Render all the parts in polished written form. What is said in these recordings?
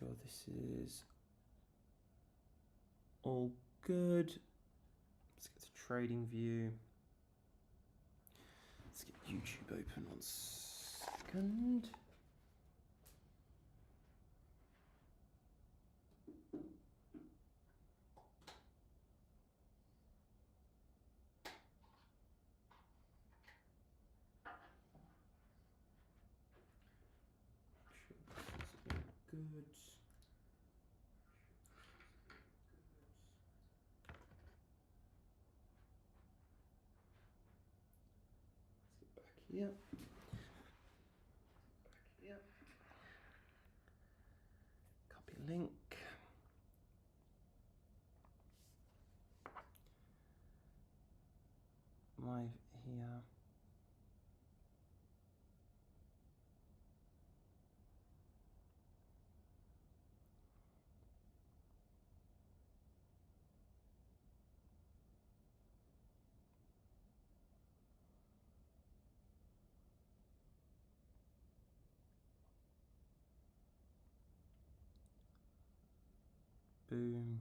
sure this is all good. Let's get to trading view. Let's get YouTube open 1 second. Good. Yep. Yep. Copy link. Live here. Boom.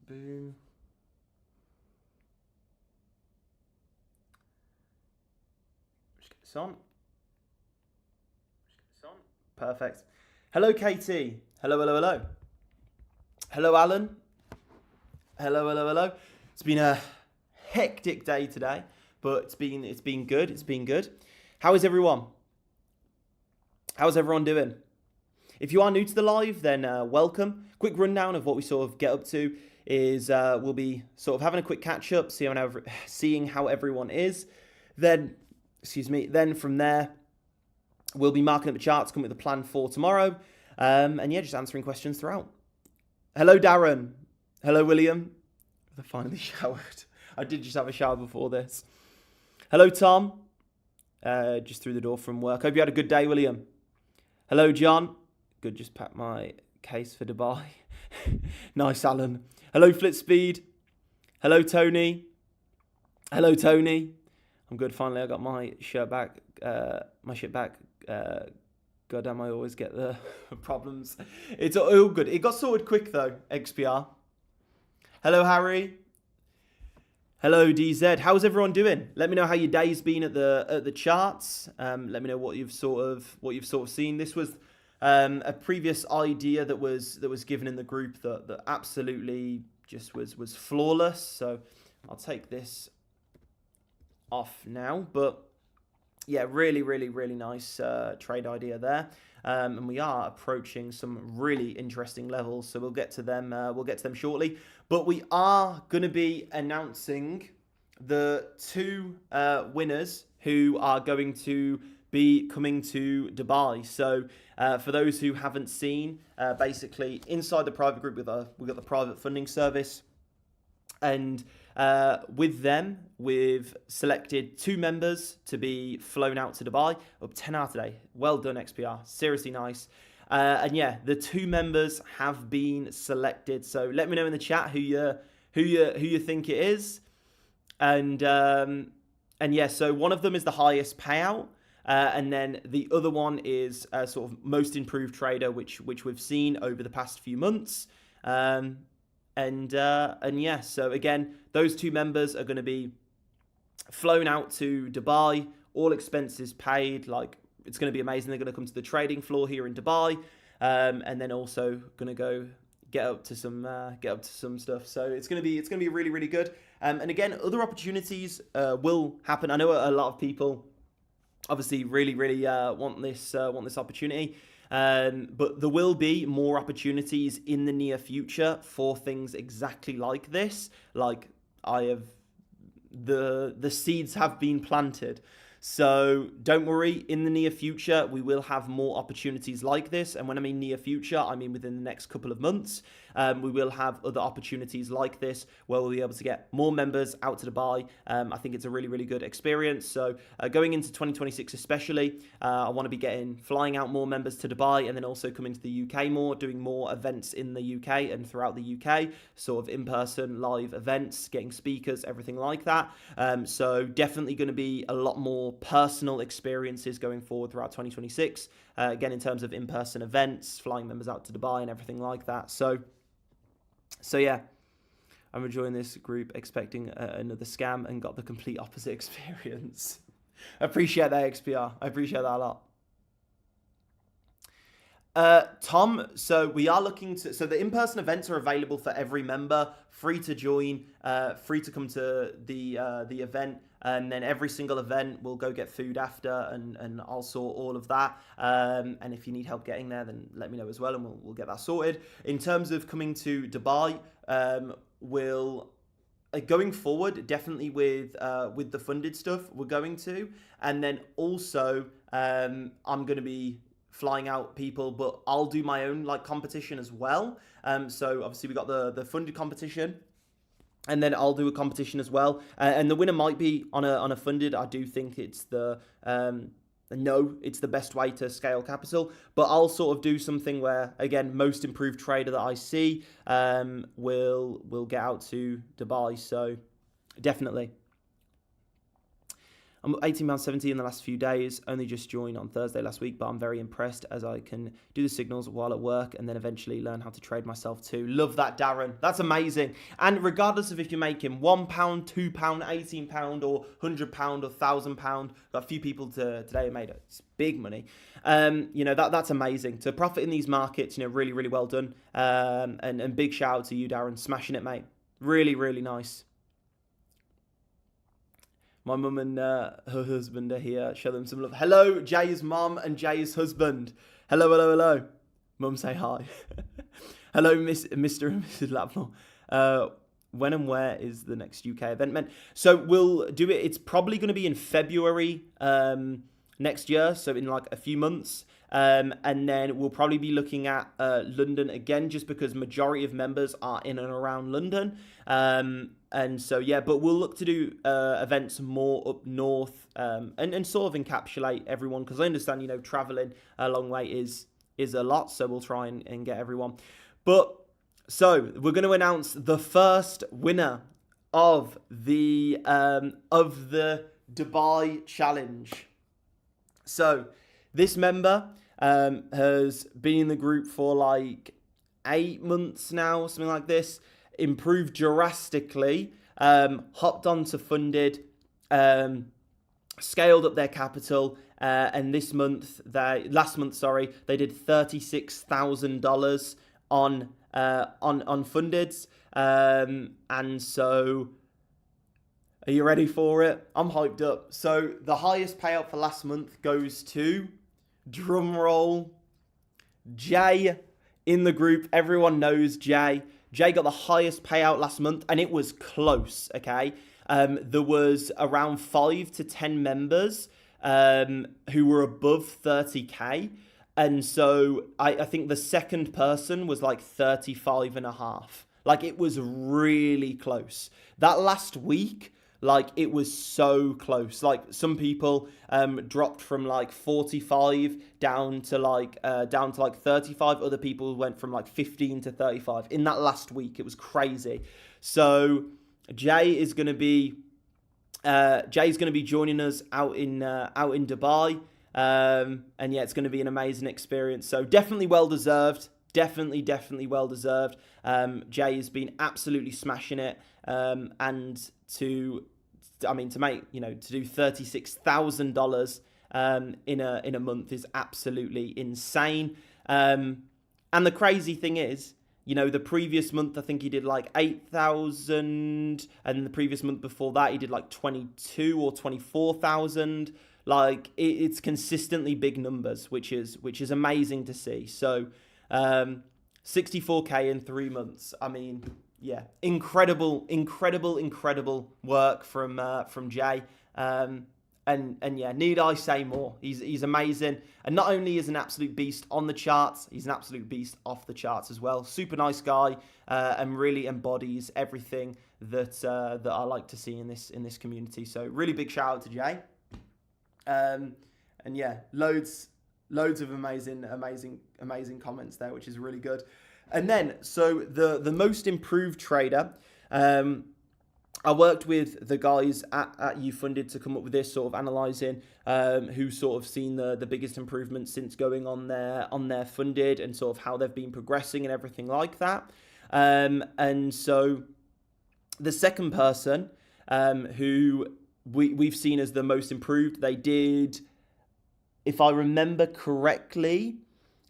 Boom. Just get this on. Perfect. Hello, Katie. Hello, hello, hello. Hello, Alan. Hello, hello, hello. It's been a hectic day today, but it's been good. It's been good. How is everyone? How's everyone doing? If you are new to the live, then welcome. Quick rundown of what we sort of get up to is we'll be sort of having a quick catch up, seeing how everyone is. Then from there, we'll be marking up the charts, coming with a plan for tomorrow. And yeah, just answering questions throughout. Hello, Darren. Hello, William. I finally showered. I did just have a shower before this. Hello, Tom. Just through the door from work. Hope you had a good day, William. Hello, John. Good, just packed my case for Dubai. Nice, Alan. Hello, Flitspeed. Hello, Tony. Hello, Tony. I'm good. Finally, I got my shirt back. Goddamn, I always get the problems. It's all good. It got sorted quick though. XPR. Hello, Harry. Hello, DZ. How's everyone doing? Let me know how your day's been at the charts. Let me know what you've sort of seen. This was a previous idea that was given in the group that absolutely just was flawless. So I'll take this off now. But yeah, really, really, really nice trade idea there. And we are approaching some really interesting levels, so we'll get to them. We'll get to them shortly. But we are going to be announcing the 2 winners who are going to be coming to Dubai. So for those who haven't seen, basically inside the private group, we've got the private funding service, and with them, we've selected 2 members to be flown out to Dubai. Up 10 hours today. Well done, XPR. Seriously nice. And yeah, the 2 members have been selected. So let me know in the chat who you think it is. And yeah, so one of them is the highest payout. And then the other one is sort of most improved trader, which we've seen over the past few months. And yeah, so again, those 2 members are going to be flown out to Dubai, all expenses paid. Like, it's going to be amazing. They're going to come to the trading floor here in Dubai, and then also going to go get up to some stuff. So it's going to be really, really good. And again, other opportunities will happen. I know a lot of people obviously really, really want this opportunity. But there will be more opportunities in the near future for things exactly like this. Like, the seeds have been planted. So don't worry, in the near future, we will have more opportunities like this. And when I mean near future, I mean within the next couple of months. We will have other opportunities like this where we'll be able to get more members out to Dubai. I think it's a really, really good experience. So going into 2026 especially, I want to be flying out more members to Dubai and then also coming to the UK more, doing more events in the UK and throughout the UK, sort of in-person live events, getting speakers, everything like that. So definitely going to be a lot more personal experiences going forward throughout 2026. Again, in terms of in-person events, flying members out to Dubai and everything like that. So yeah, I'm enjoying this group, expecting another scam, and got the complete opposite experience. I appreciate that, XPR. I appreciate that a lot. Tom, so we are looking to, so the in-person events are available for every member, free to join, free to come to the event, and then every single event we'll go get food after, and I'll sort all of that. And if you need help getting there, then let me know as well, and we'll get that sorted. In terms of coming to Dubai, we'll going forward, definitely with the funded stuff, we're going to, and then also I'm going to be flying out people, but I'll do my own like competition as well. So obviously we got the funded competition, and then I'll do a competition as well. And the winner might be on a funded. I do think it's it's the best way to scale capital, but I'll sort of do something where, again, most improved trader that I see will get out to Dubai. So definitely. I'm £18.70 in the last few days, only just joined on Thursday last week, but I'm very impressed as I can do the signals while at work and then eventually learn how to trade myself too. Love that, Darren. That's amazing. And regardless of if you're making £1, £2, £18 or £100 or £1,000, got a few people today who made it. It's big money. That's amazing. To profit in these markets, really, really well done. And big shout out to you, Darren. Smashing it, mate. Really, really nice. My mum and her husband are here. Show them some love. Hello, Jay's mum and Jay's husband. Hello, hello, hello. Mum, say hi. Hello, Mr. and Mrs. Lapnor. When and where is the next UK event meant? So we'll do it. It's probably going to be in February next year. So in like a few months. And then we'll probably be looking at London again, just because majority of members are in and around London. And so, yeah, but we'll look to do events more up north and sort of encapsulate everyone, because I understand, traveling a long way is a lot. So we'll try and get everyone. But so we're going to announce the first winner of the Dubai challenge. So this member has been in the group for like 8 months now, something like this. Improved drastically, hopped onto funded, scaled up their capital, and last month, they did $36,000 on fundeds, and so. Are you ready for it? I'm hyped up. So the highest payout for last month goes to, drum roll, Jay in the group. Everyone knows Jay. Jay got the highest payout last month, and it was close, okay? There was around 5 to 10 members who were above 30K. And so I think the second person was like 35 and a half. Like, it was really close. That last week, like, it was so close. Like, some people dropped from like 45 down to like 35. Other people went from like 15 to 35 in that last week. It was crazy. So Jay is going to be joining us out in Dubai. And yeah, it's going to be an amazing experience. So definitely well deserved. Definitely well deserved. Jay has been absolutely smashing it. And to make, to do $36,000 in a month is absolutely insane. And the crazy thing is, the previous month I think he did like 8,000, and the previous month before that he did like 22 or 24,000. Like, it's consistently big numbers, which is amazing to see. So 64K in 3 months. I mean, yeah, incredible work from Jay. and yeah, need I say more? He's amazing, and not only is an absolute beast on the charts, he's an absolute beast off the charts as well. Super nice guy, and really embodies everything that I like to see in this community. So really big shout out to Jay, and yeah, loads of amazing comments there, which is really good. And then so the most improved trader. I worked with the guys at YouFunded to come up with this, sort of analysing who's sort of seen the biggest improvements since going on their funded, and sort of how they've been progressing and everything like that. And so the second person who we've seen as the most improved, they did, if I remember correctly,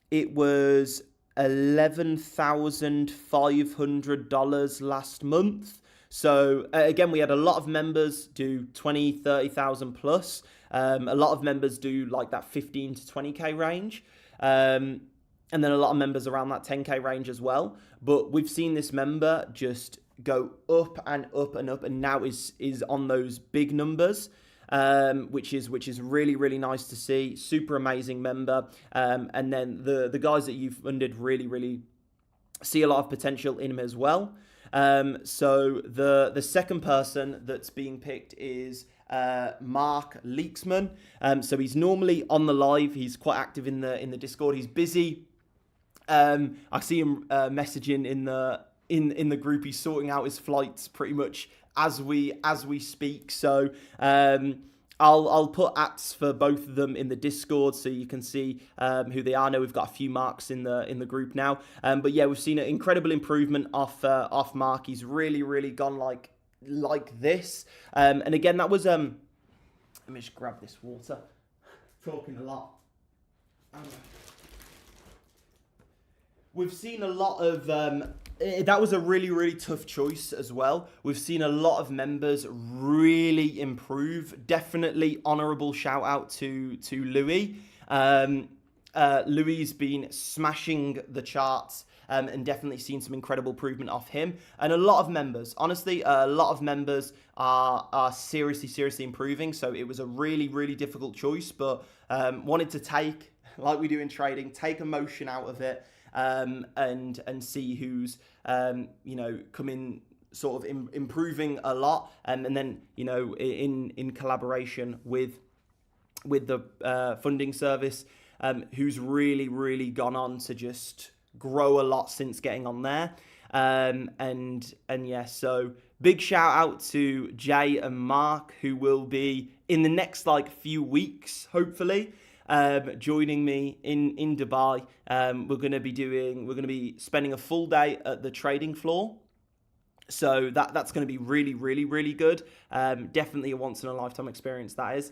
it was $11,500 last month. So again, we had a lot of members do 20, 30,000 plus. A lot of members do like that 15 to 20k range. And then a lot of members around that 10k range as well. But we've seen this member just go up and up and up, and now is on those big numbers. Which is really nice to see. Super amazing member. And then the guys that you've funded really see a lot of potential in him as well. So the second person that's being picked is Mark Leaksman. So he's normally on the live. He's quite active in the Discord. He's busy. I see him messaging in the group. He's sorting out his flights pretty much as we speak. So I'll put ats for both of them in the Discord so you can see who they are. I know we've got a few Marks in the group now, but yeah, we've seen an incredible improvement off Mark. He's really gone like this, and again, that was let me just grab this water. Talking a lot. We've seen a lot of that was a really tough choice as well. We've seen a lot of members really improve. Definitely honourable shout out to Louis. Louis's been smashing the charts, and definitely seen some incredible improvement off him. And a lot of members, honestly, a lot of members are seriously improving. So it was a really difficult choice, but wanted to take, like we do in trading, take emotion out of it. And see who's coming sort of improving a lot, and then in collaboration with the funding service, who's really gone on to just grow a lot since getting on there, and yeah, so big shout out to Jay and Mark, who will be in the next few weeks, hopefully. Joining me in Dubai. We're going to be spending a full day at the trading floor. So that's going to be really good. Definitely a once in a lifetime experience, that is.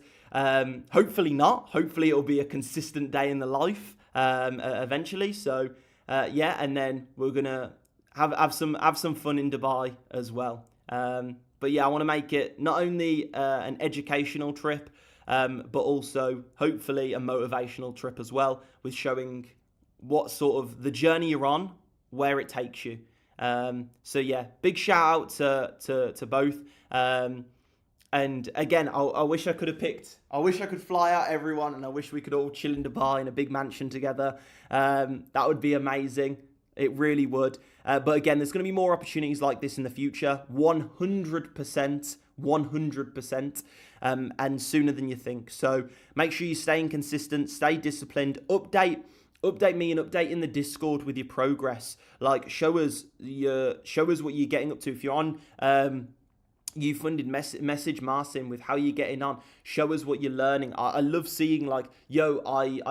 Hopefully not. Hopefully it'll be a consistent day in the life eventually. So yeah, and then we're going to have some fun in Dubai as well. But yeah, I want to make it not only an educational trip, but also hopefully a motivational trip as well, with showing what sort of the journey you're on, where it takes you. So yeah, big shout out to both. And again, I wish I could fly out everyone, and I wish we could all chill in Dubai in a big mansion together. That would be amazing. It really would. But again, there's going to be more opportunities like this in the future. 100%. And sooner than you think. So make sure you're staying consistent, stay disciplined, update me and update in the Discord with your progress. Show us what you're getting up to. If you're on YouFunded, message Marcin with how you're getting on. Show us what you're learning. I love seeing I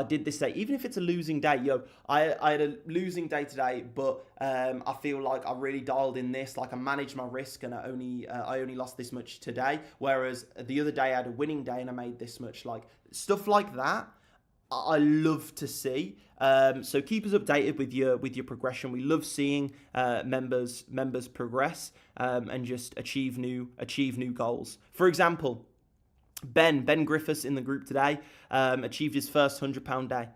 did this day, even if it's a losing day. I had a losing day today, but I feel like I really dialed in this. I managed my risk, and I only lost this much today. Whereas the other day I had a winning day and I made this much. Stuff like that, I love to see. So keep us updated with your progression. We love seeing members progress and just achieve new goals. For example, Ben Griffiths in the group today achieved his first £100 day.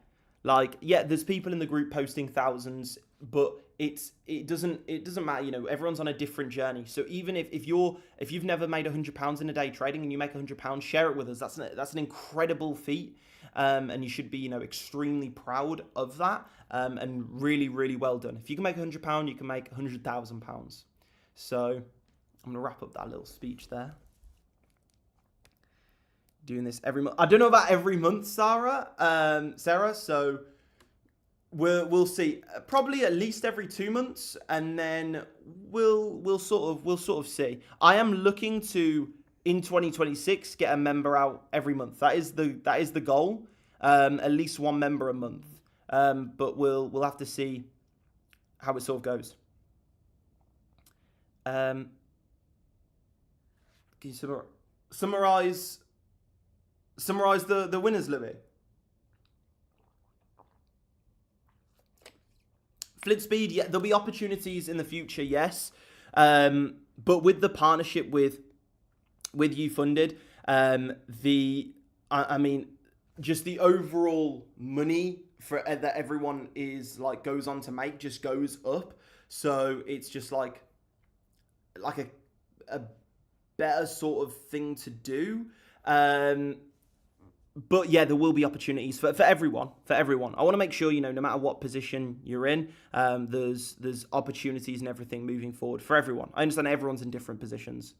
Yeah, there's people in the group posting thousands but it doesn't matter. You know, everyone's on a different journey. So even if you've never made £100 in a day trading and you make £100, share it with us. That's an incredible feat, and you should be, you know, extremely proud of that, and really, really well done. If you can make £100, you can make £100,000. So I'm gonna wrap up that little speech there. Doing this every month. I don't know about every month, Sarah. So we'll see. Probably at least every 2 months, and then we'll sort of see. I am looking to, in 2026, get a member out every month. That is the goal. At least one member a month. But we'll have to see how it sort of goes. Can you summarize the winners, Louis? Flip speed, yeah, there'll be opportunities in the future, yes. But with the partnership with YouFunded, I mean, just the overall money for that everyone is like goes on to make just goes up. So it's just like a better sort of thing to do. But yeah, there will be opportunities for everyone. I want to make sure, you know, no matter what position you're in, there's opportunities and everything moving forward for everyone. I understand everyone's in different positions.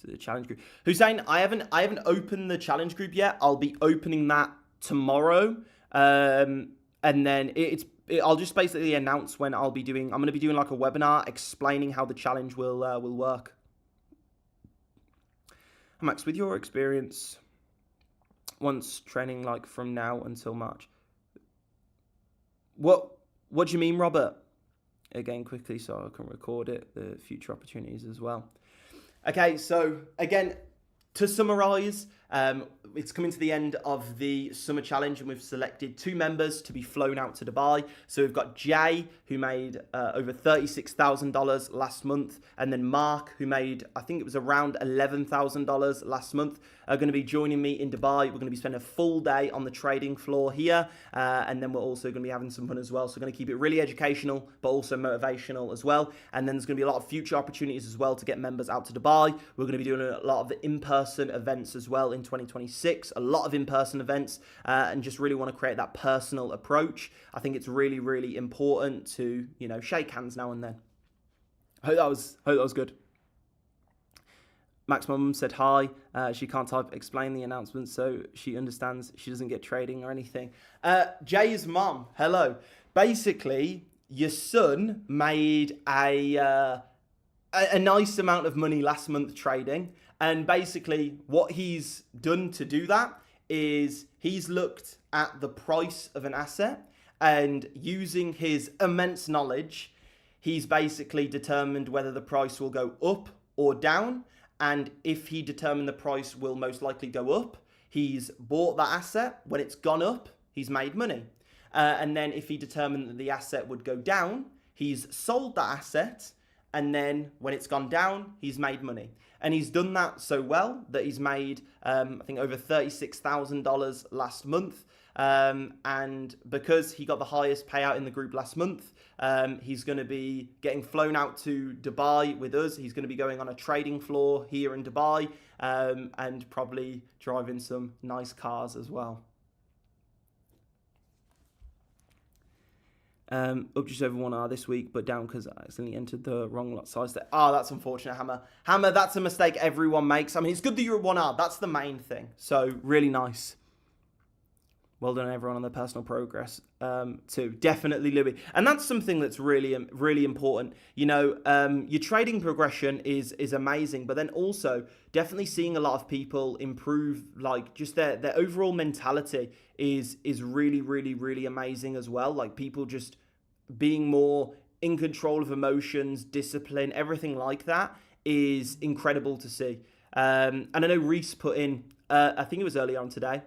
To the challenge group, Hussein, I haven't opened the challenge group yet. I'll be opening that tomorrow, and then I'll just basically announce when I'm going to be doing like a webinar explaining how the challenge will work. Max, with your experience, once training, like from now until March, what do you mean, Robert? Again, quickly, so I can record it, the future opportunities as well. Okay, so again, to summarize, it's coming to the end of the summer challenge, and we've selected 2 members to be flown out to Dubai. So we've got Jay, who made over $36,000 last month, and then Mark, who made, I think it was around $11,000 last month, are going to be joining me in Dubai. We're going to be spending a full day on the trading floor here, and then we're also going to be having some fun as well. So we're going to keep it really educational, but also motivational as well. And then there's going to be a lot of future opportunities as well to get members out to Dubai. We're going to be doing a lot of the in-person events as well in 2026, a lot of in-person events, and just really want to create that personal approach. I think it's really, really important to, you know, shake hands now and then. I hope that was good. Max mum said hi. She can't type explain the announcement, so she understands she doesn't get trading or anything. Jay's mum, hello. Basically, your son made a nice amount of money last month trading. And basically what he's done to do that is he's looked at the price of an asset, and using his immense knowledge, he's basically determined whether the price will go up or down. And if he determined the price will most likely go up, he's bought that asset. When it's gone up, he's made money. And then if he determined that the asset would go down, he's sold that asset. And then when it's gone down, he's made money. And he's done that so well that he's made, I think, over $36,000 last month. And because he got the highest payout in the group last month, he's going to be getting flown out to Dubai with us. He's going to be going on a trading floor here in Dubai, and probably driving some nice cars as well. Up just over 1 hour this week, but down because I accidentally entered the wrong lot size there. Oh, that's unfortunate, Hammer. Hammer, that's a mistake everyone makes. I mean, it's good that you're at 1 hour. That's the main thing. So, really nice. Well done, everyone, on their personal progress, too. Definitely, Louis. And that's something that's really, really important. You know, your trading progression is amazing, but then also definitely seeing a lot of people improve, like, just their overall mentality is really, really, really amazing as well. Like, people just being more in control of emotions, discipline, everything like that is incredible to see. And I know Reese put in, I think it was earlier on today,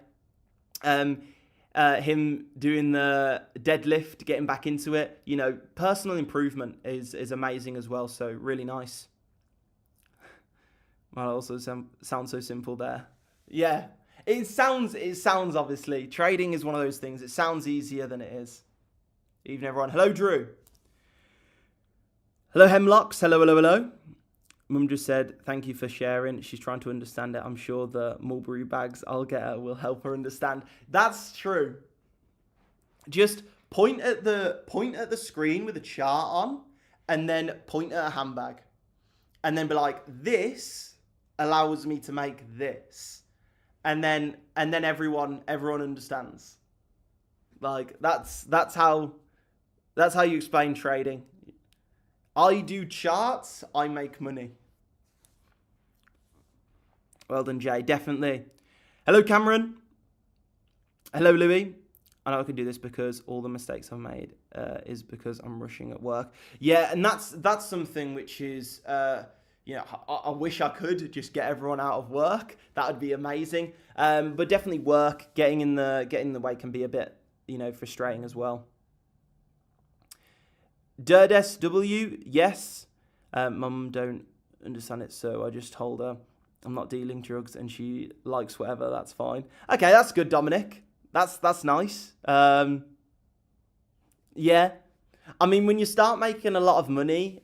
him doing the deadlift, getting back into it. You know, personal improvement is amazing as well. So really nice. Well, it also sounds so simple there. Yeah. It sounds obviously, trading is one of those things. It sounds easier than it is. Evening, everyone. Hello, Drew. Hello, Hemlocks. Hello, hello, hello. Mum just said, thank you for sharing. She's trying to understand it. I'm sure the mulberry bags I'll get her will help her understand. That's true. Just point at the screen with a chart on, and then point at a handbag. And then be like, this allows me to make this. And then everyone understands. Like that's how you explain trading. I do charts, I make money. Well done, Jay. Definitely. Hello, Cameron. Hello, Louis. I know I can do this because all the mistakes I've made is because I'm rushing at work. Yeah, and that's something which is, I wish I could just get everyone out of work. That would be amazing. But definitely work, getting in the way can be a bit, frustrating as well. DirdSW, yes. Mum don't understand it, so I just told her I'm not dealing drugs and she likes whatever, that's fine. Okay, that's good, Dominic. That's nice. Yeah. I mean, when you start making a lot of money,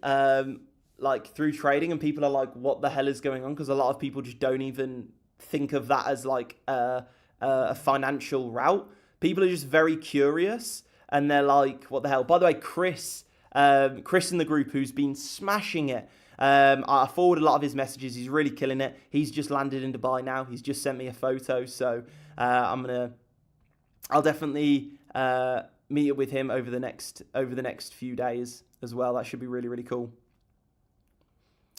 like through trading, and people are like, what the hell is going on? Because a lot of people just don't even think of that as like a financial route. People are just very curious and they're like, what the hell? By the way, Chris in the group, who's been smashing it. I forwarded a lot of his messages. He's really killing it. He's just landed in Dubai now. He's just sent me a photo. So I'll definitely meet up with him over the next few days as well. That should be really, really cool.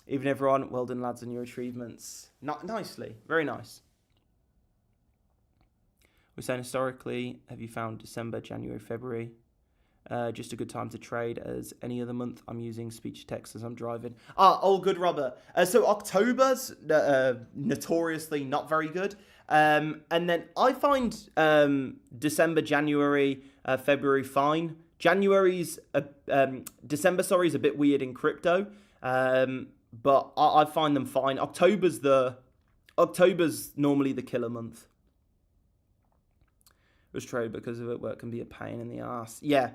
Even everyone, well done, lads, on your achievements. Nicely, very nice. We're saying historically, have you found December, January, February just a good time to trade as any other month? I'm using speech to text as I'm driving. All good, Robert. So October's notoriously not very good. And then I find December, January, February fine. December, is a bit weird in crypto. But I find them fine. October's normally the killer month. It was trade because of it. Work can be a pain in the ass. Yeah,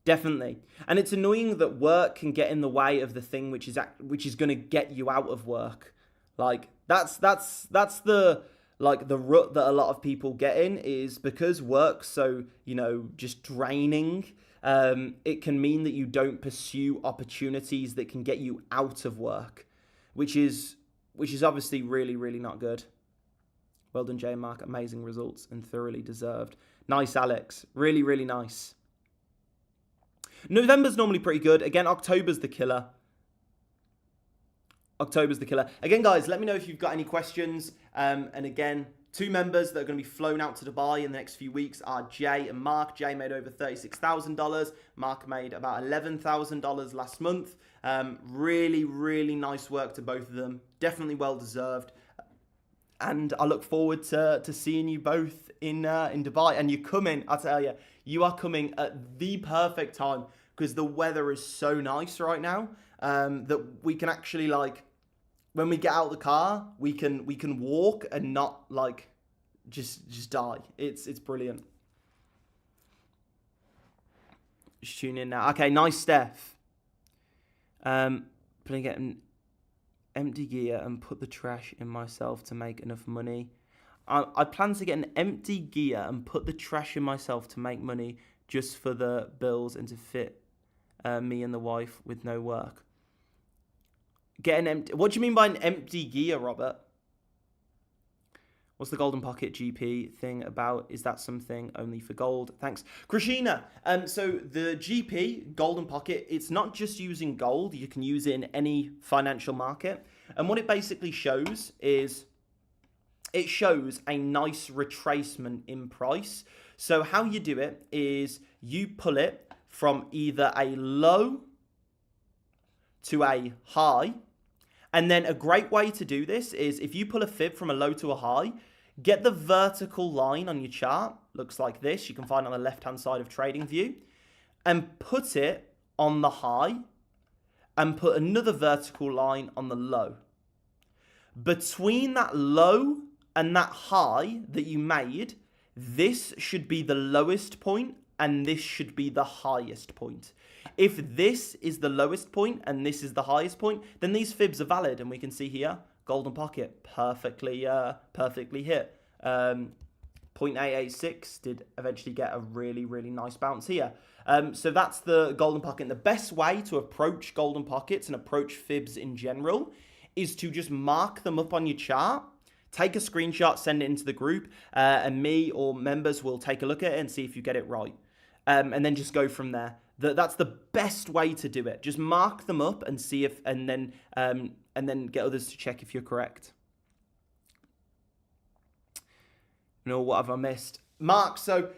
definitely. And it's annoying that work can get in the way of the thing which is going to get you out of work. Like that's the rut that a lot of people get in, is because work's so, just draining. It can mean that you don't pursue opportunities that can get you out of work, which is obviously really, really not good. Well done, J Mark. Amazing results and thoroughly deserved. Nice, Alex. Really, really nice. November's normally pretty good. Again, October's the killer. Again, guys, let me know if you've got any questions. And again, 2 members that are going to be flown out to Dubai in the next few weeks are Jay and Mark. Jay made over $36,000. Mark made about $11,000 last month. Really, really nice work to both of them. Definitely well deserved. And I look forward to seeing you both in Dubai. And you're coming, I tell you, you are coming at the perfect time, because the weather is so nice right now that we can actually, like, when we get out of the car, we can walk and not like just die. It's brilliant. Just tune in now. Okay, nice, Steph. Putting it in empty gear and put the trash in myself to make enough money. I plan to get an empty gear and put the trash in myself to make money just for the bills and to fit me and the wife with no work. Get an empty. What do you mean by an empty gear, Robert? What's the golden pocket GP thing about? Is that something only for gold? Thanks, Krishina. So the GP golden pocket, it's not just using gold. You can use it in any financial market. And what it basically shows is it shows a nice retracement in price. So how you do it is you pull it from either a low to a high. And then a great way to do this is if you pull a fib from a low to a high, get the vertical line on your chart, looks like this, you can find on the left-hand side of TradingView, and put it on the high, and put another vertical line on the low. Between that low that high that you made, this should be the lowest point and this should be the highest point. If this is the lowest point and this is the highest point, then these fibs are valid, and we can see here, golden pocket, perfectly hit. 0.886 did eventually get a really, really nice bounce here. So that's the golden pocket. And the best way to approach golden pockets and approach fibs in general is to just mark them up on your chart, take a screenshot, send it into the group, and me or members will take a look at it and see if you get it right. And then just go from there. That's the best way to do it. Just mark them up and see if, and then get others to check if you're correct. No, what have I missed? Mark, so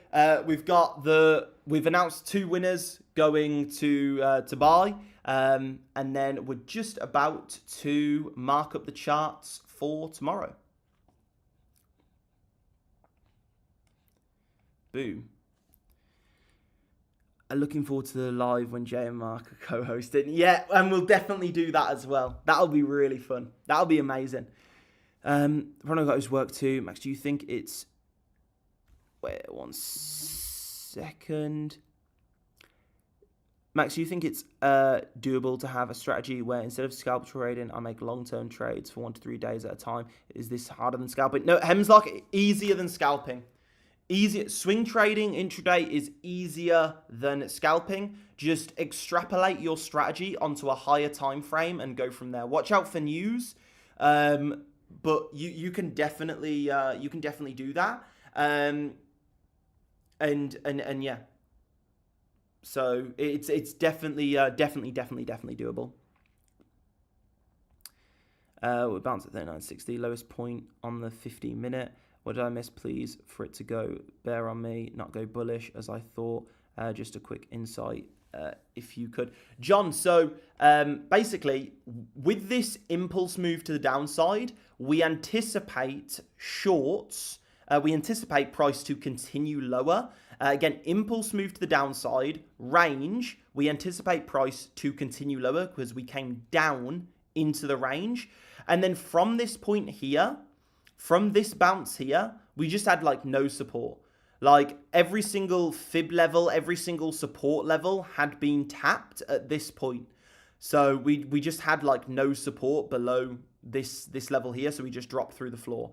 we've announced 2 winners going to buy, and then we're just about to mark up the charts for tomorrow. Boom. Looking forward to the live when Jay and Mark are co-hosting. Yeah, and we'll definitely do that as well. That'll be really fun. That'll be amazing. Ronald got his work too. Max, do you think it's... Wait, 1 second. Max, do you think it's doable to have a strategy where instead of scalp trading, I make long-term trades for 1 to 3 days at a time? Is this harder than scalping? No, Hemslock, easier than scalping. Easier. Swing trading intraday is easier than scalping. Just extrapolate your strategy onto a higher time frame and go from there. Watch out for news, but you can definitely do that. And yeah. So it's definitely doable. We bounce at 39.60, lowest point on the 15-minute. What did I miss, please, for it to go bear on me, not go bullish as I thought? Just a quick insight, if you could. John, so basically, with this impulse move to the downside, we anticipate shorts. We anticipate price to continue lower. Again, impulse move to the downside, range, we anticipate price to continue lower because we came down into the range. And then from this point here, from this bounce here, we just had like no support. Like every single fib level, every single support level had been tapped at this point. So we just had like no support below this level here. So we just dropped through the floor.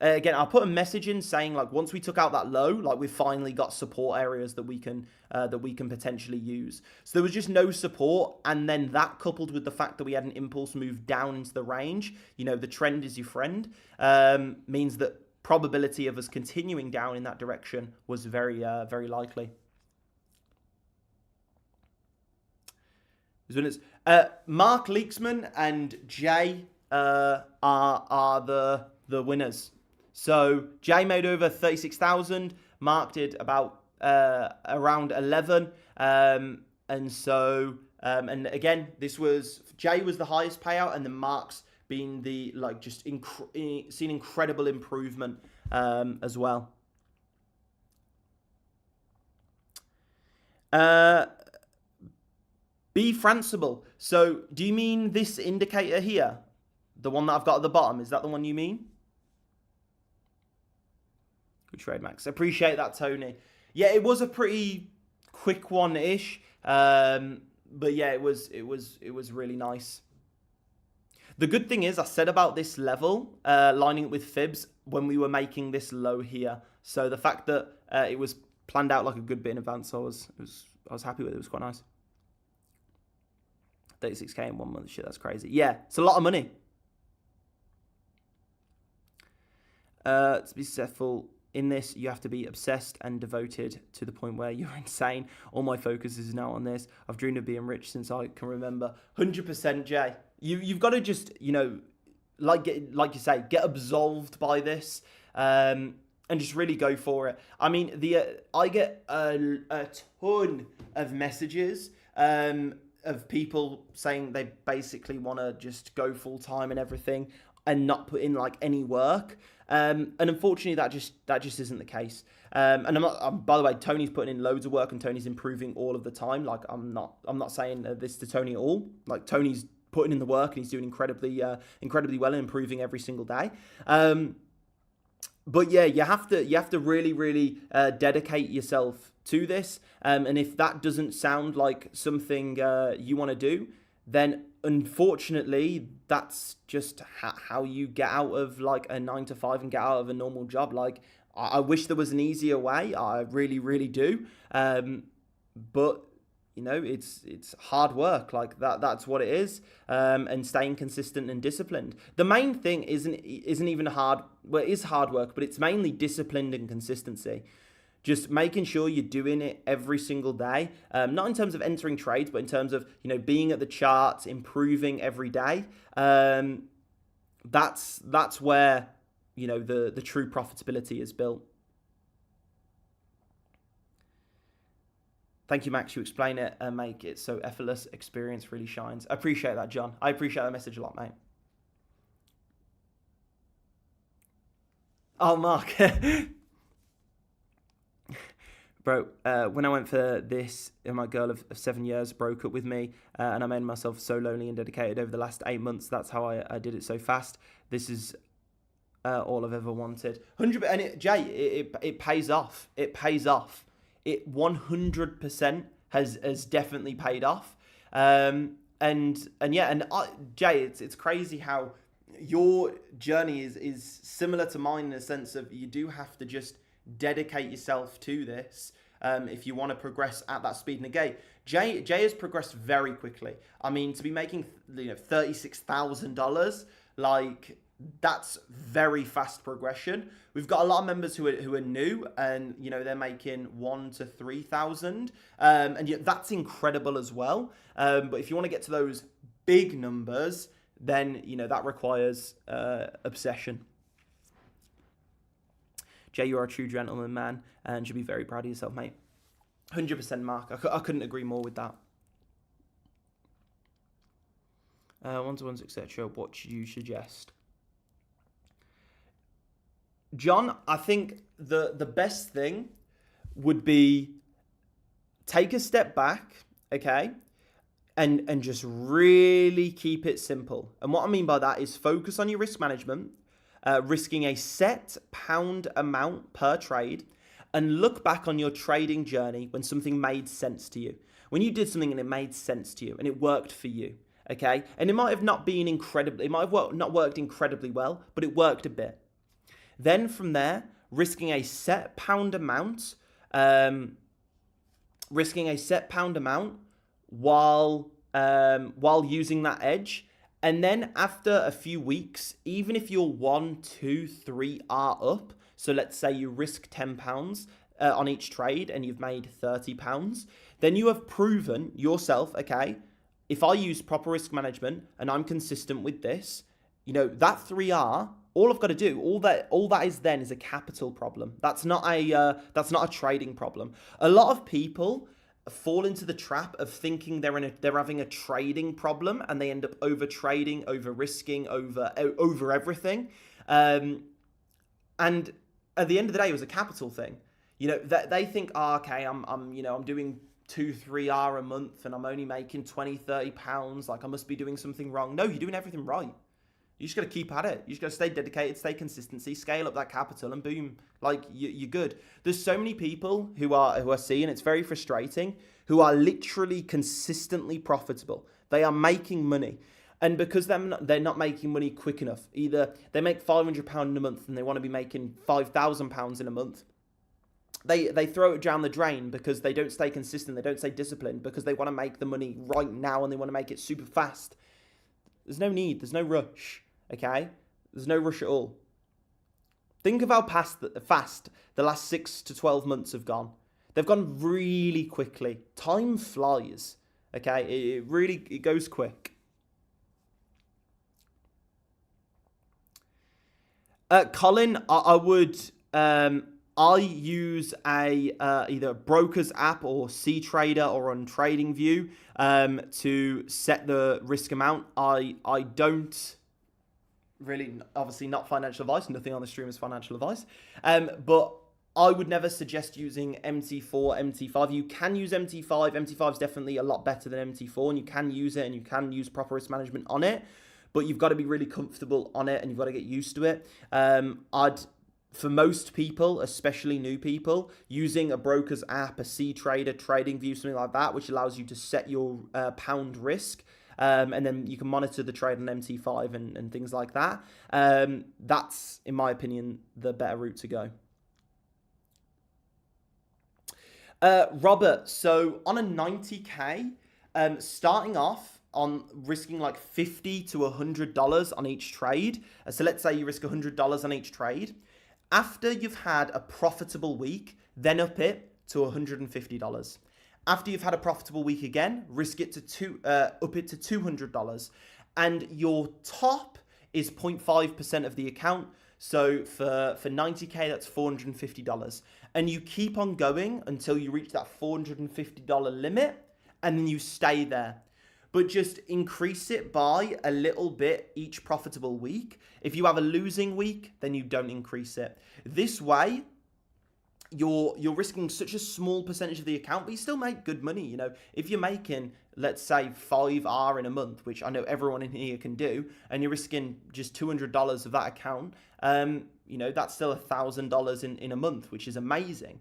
Again, I'll put a message in saying like once we took out that low, like we've finally got support areas that we can potentially use. So there was just no support, and then that coupled with the fact that we had an impulse move down into the range, you know, the trend is your friend, means that probability of us continuing down in that direction was very likely. Mark Leaksman and Jay are the winners. So Jay made over 36,000. Mark did about around 11. And so and again, Jay was the highest payout, and then Mark's been the seen incredible improvement as well. Be Francible. So do you mean this indicator here? The one that I've got at the bottom, is that the one you mean? Good trade, Max. Appreciate that, Tony. Yeah, it was a pretty quick one-ish. But yeah, it was really nice. The good thing is I said about this level, lining it with fibs when we were making this low here. So the fact that it was planned out like a good bit in advance, I was happy with it. It was quite nice. 36k in 1 month. Shit, that's crazy. Yeah, it's a lot of money. To be successful in this, you have to be obsessed and devoted to the point where you're insane. All my focus is now on this. I've dreamed of being rich since I can remember. 100%, Jay. You've got to just, you know, like you say, get absolved by this, and just really go for it. I mean, I get a ton of messages of people saying they basically want to just go full time and everything and not put in like any work. And unfortunately, that just isn't the case. And I'm not. By the way, Tony's putting in loads of work, and Tony's improving all of the time. Like I'm not saying this to Tony at all. Like Tony's putting in the work, and he's doing incredibly well and improving every single day. But yeah, you have to really dedicate yourself to this. And if that doesn't sound like something you want to do, then unfortunately that's just how you get out of like a 9 to 5 and get out of a normal job. Like I wish there was an easier way. I really do. But you know, it's hard work. Like that's what it is. And staying consistent and disciplined. The main thing isn't even hard. Well, it is hard work, but it's mainly discipline and consistency. Just making sure you're doing it every single day. Not in terms of entering trades, but in terms of, you know, being at the charts, improving every day. That's where, you know, the true profitability is built. Thank you, Max. You explain it and make it so effortless. Experience really shines. I appreciate that, John. I appreciate that message a lot, mate. Oh, Mark. Bro, when I went for this, my girl of 7 years broke up with me, and I made myself so lonely and dedicated over the last 8 months. That's how I did it so fast. This is all I've ever wanted. 100%, and Jay, it pays off. It pays off. It 100% has definitely paid off. And Jay, it's crazy how your journey is similar to mine in the sense of you do have to just dedicate yourself to this if you want to progress at that speed. And again, Jay has progressed very quickly. I mean, to be making $36,000, like that's very fast progression. We've got a lot of members who are new, and you know they're making 1,000 to 3,000, and yet that's incredible as well. But if you want to get to those big numbers, then you know that requires obsession. Jay, you are a true gentleman, man, and should be very proud of yourself, mate. 100%, Mark. I couldn't agree more with that. One-to-ones, etc. What should you suggest? John, I think the best thing would be take a step back, okay, and just really keep it simple. And what I mean by that is focus on your risk management, risking a set pound amount per trade, and look back on your trading journey when something made sense to you. When you did something and it made sense to you and it worked for you, okay? And it might have not been incredibly, it might have not worked incredibly well, but it worked a bit. Then from there, risking a set pound amount, while using that edge. And then after a few weeks, even if you're 1, 2, 3 are up, so let's say you risk £10 on each trade and you've made £30, then you have proven yourself, okay, if I use proper risk management and I'm consistent with this, you know, that 3R, all I've got to do, all that is then is a capital problem. That's not a trading problem. A lot of people fall into the trap of thinking they're having a trading problem, and they end up over trading, over risking, over everything. And at the end of the day, it was a capital thing. You know, they think, oh, okay, I'm doing 2-3R a month and I'm only making 20-30 pounds. Like I must be doing something wrong. No, you're doing everything right. You just got to keep at it. You just got to stay dedicated, stay consistency, scale up that capital, and boom, like you're good. There's so many people who are seeing, it's very frustrating, who are literally consistently profitable. They are making money. And because they're not making money quick enough, either they make £500 in a month and they want to be making £5,000 in a month, they throw it down the drain because they don't stay consistent, they don't stay disciplined, because they want to make the money right now and they want to make it super fast. There's no need, there's no rush. Okay, there's no rush at all. Think of how fast the last 6 to 12 months have gone. They've gone really quickly. Time flies. Okay, it goes quick. Colin, I would I use a either broker's app or CTrader or on TradingView to set the risk amount. I don't really, obviously not financial advice. Nothing on the stream is financial advice. But I would never suggest using MT4, MT5. You can use MT5. MT5 is definitely a lot better than MT4, and you can use it, and you can use proper risk management on it. But you've got to be really comfortable on it, and you've got to get used to it. For most people, especially new people, using a broker's app, a CTrader, TradingView, something like that, which allows you to set your pound risk, and then you can monitor the trade on MT5 and things like that. That's, in my opinion, the better route to go. Robert, so on a 90K, starting off on risking like $50 to $100 on each trade. So let's say you risk $100 on each trade. After you've had a profitable week, then up it to $150. After you've had a profitable week again, risk it to up it to $200. And your top is 0.5% of the account. So for 90K, that's $450. And you keep on going until you reach that $450 limit, and then you stay there. But just increase it by a little bit each profitable week. If you have a losing week, then you don't increase it. This way, you're risking such a small percentage of the account, but you still make good money. You know, if you're making, let's say, 5R in a month, which I know everyone in here can do, and you're risking just $200 of that account, you know, that's still $1,000 in a month, which is amazing.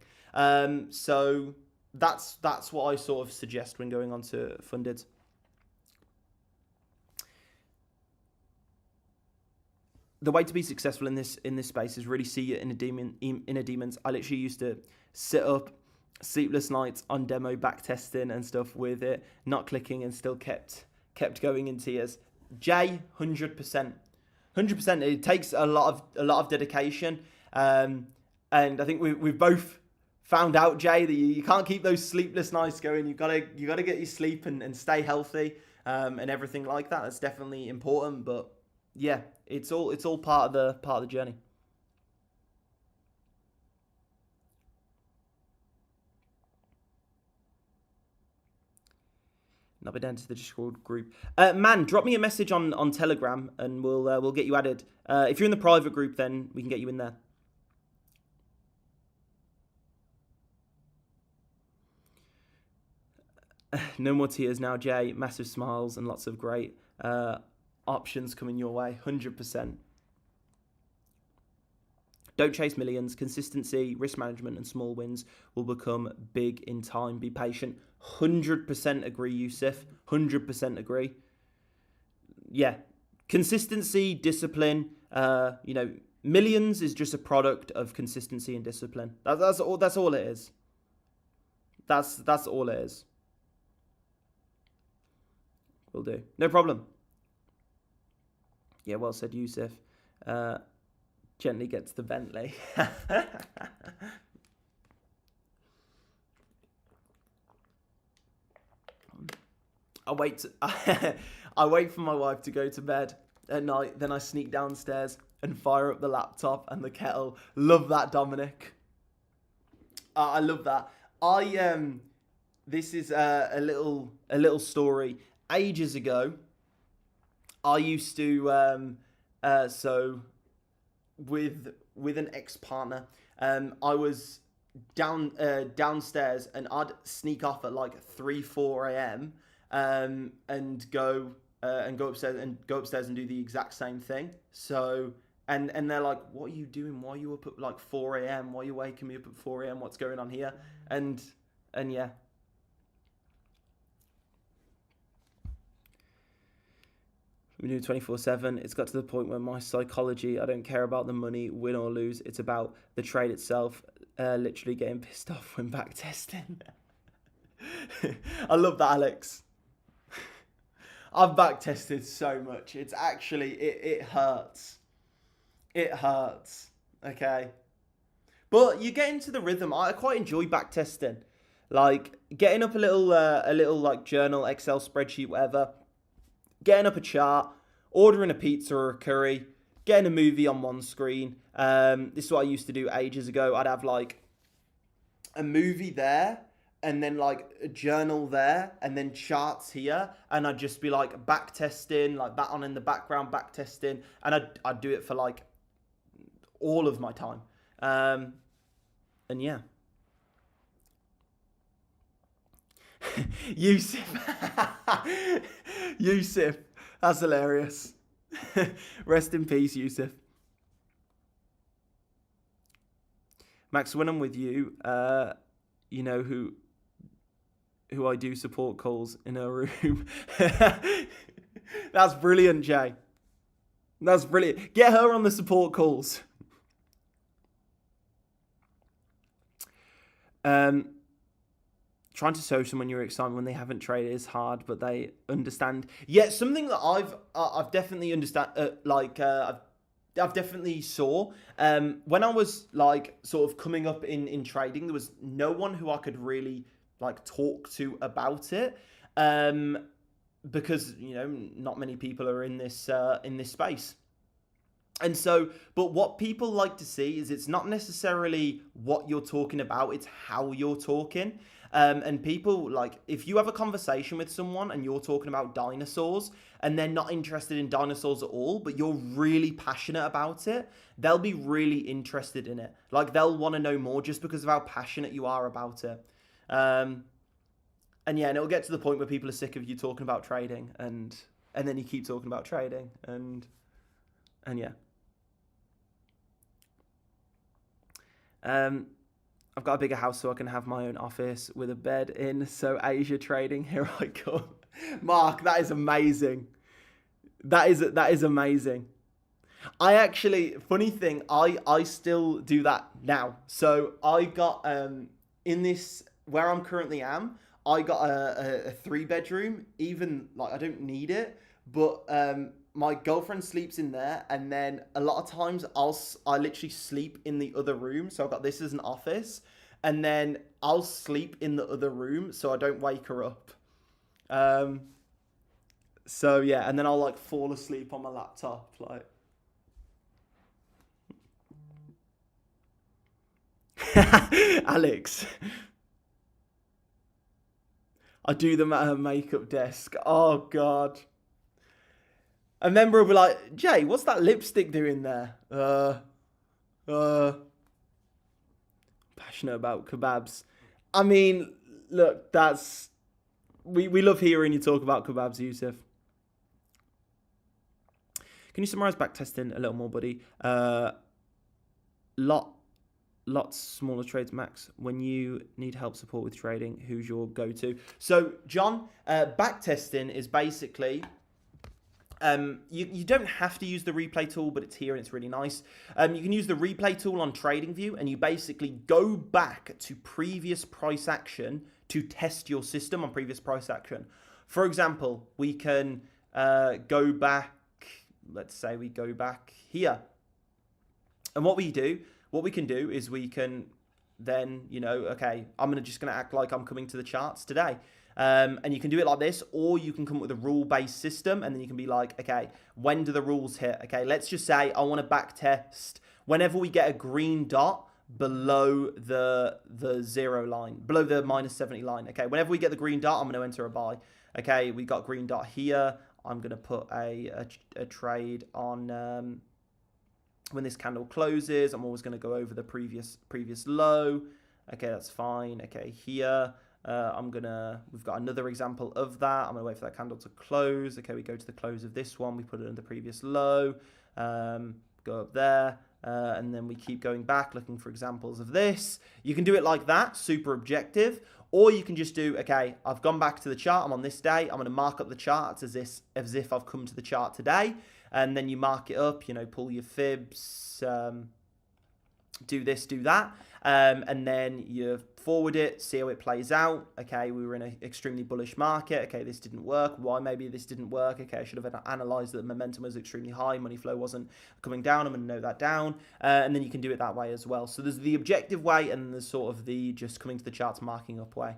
So that's what I sort of suggest when going on to funded. The way to be successful in this space is really see it in a demons. I literally used to sit up sleepless nights on demo back testing and stuff with it, not clicking, and still kept going in tears. Jay, 100%. It takes a lot of dedication, and I think we've both found out, Jay, that you can't keep those sleepless nights going. You gotta get your sleep and stay healthy, and everything like that. That's definitely important, but yeah, it's all part of the journey. Not be down to the Discord group. Man, drop me a message on Telegram and we'll get you added. If you're in the private group, then we can get you in there. No more tears now, Jay. Massive smiles and lots of great options coming your way. 100%. Don't chase millions. Consistency, risk management, and small wins will become big in time. Be patient. 100% agree, Yusuf. 100% agree. Yeah. Consistency, discipline. You know, millions is just a product of consistency and discipline. That's all it is. That's all it is. Will do. No problem. Yeah, well said, Yusuf. Gently gets the Bentley. I wait for my wife to go to bed at night. Then I sneak downstairs and fire up the laptop and the kettle. Love that, Dominic. I love that. This is a little story. Ages ago, I used to so with an ex-partner, I was downstairs, and I'd sneak off at like 3-4 a.m. And go upstairs and do the exact same thing. So and they're like, "What are you doing? Why are you up at like 4 a.m.? Why are you waking me up at 4 a.m.? What's going on here?" And yeah. We do 24/7. It's got to the point where my psychology, I don't care about the money, win or lose. It's about the trade itself. Literally getting pissed off when back testing. I love that, Alex. I've back tested so much. It's actually, it hurts. It hurts. Okay. But you get into the rhythm. I quite enjoy back testing. Like getting up a little like journal, Excel spreadsheet, whatever. Getting up a chart, ordering a pizza or a curry, getting a movie on one screen. This is what I used to do ages ago. I'd have like a movie there, and then like a journal there, and then charts here, and I'd just be like back testing, like that on in the background, back testing, and I'd do it for like all of my time. yeah. Yusuf. Yusuf. That's hilarious. Rest in peace, Yusuf. Max, when I'm with you, you know who I do support calls in her room. That's brilliant, Jay. That's brilliant. Get her on the support calls. Trying to show someone your excitement when they haven't traded is hard, but they understand. Yeah, something that I've definitely understand. I've definitely saw. When I was like sort of coming up in trading, there was no one who I could really like talk to about it. Because not many people are in this space. And so, but what people like to see is it's not necessarily what you're talking about, it's how you're talking. And people, like, if you have a conversation with someone and you're talking about dinosaurs and they're not interested in dinosaurs at all, but you're really passionate about it, they'll be really interested in it. Like, they'll want to know more just because of how passionate you are about it. And yeah, and it'll get to the point where people are sick of you talking about trading, and then you keep talking about trading, and yeah. I've got a bigger house so I can have my own office with a bed in. So Asia trading, here I come. Mark, that is amazing. That is amazing. I actually, funny thing, I still do that now. So I got in this where I'm currently I got a 3-bedroom. Even like I don't need it, but my girlfriend sleeps in there, and then a lot of times I literally sleep in the other room. So I've got this as an office, and then I'll sleep in the other room so I don't wake her up. So yeah, and then I'll like fall asleep on my laptop, like. Alex. I do them at her makeup desk. Oh God. And then we'll be like, Jay, what's that lipstick doing there? Passionate about kebabs. I mean, look, that's we love hearing you talk about kebabs, Yusuf. Can you summarize backtesting a little more, buddy? Lots smaller trades, Max. When you need help support with trading, who's your go-to? So, John, backtesting is basically you don't have to use the replay tool, but it's here and it's really nice. You can use the replay tool on TradingView, and you basically go back to previous price action to test your system on previous price action. For example, we can go back. Let's say we go back here, and what we can do is we can then, okay, I'm just going to act like I'm coming to the charts today. And you can do it like this, or you can come up with a rule-based system, and then you can be like, okay, when do the rules hit? Okay, let's just say I want to back test whenever we get a green dot below the 0 line, below the -70 line. Okay, whenever we get the green dot, I'm going to enter a buy. Okay, we got green dot here. I'm going to put a trade on when this candle closes. I'm always going to go over the previous low. Okay, that's fine. Okay, here we've got another example of that. I'm gonna wait for that candle to close. Okay, we go to the close of this one. We put it in the previous low. Go up there. And then we keep going back, looking for examples of this. You can do it like that, super objective. Or you can just do, okay, I've gone back to the chart. I'm on this day. I'm going to mark up the charts as if I've come to the chart today. And then you mark it up, pull your fibs, do this, do that. And then you forward it, see how it plays out. Okay, we were in an extremely bullish market. Okay, this didn't work. Why maybe this didn't work? Okay, I should have analyzed that the momentum was extremely high. Money flow wasn't coming down. I'm going to note that down. And then you can do it that way as well. So there's the objective way, and there's sort of the just coming to the charts, marking up way.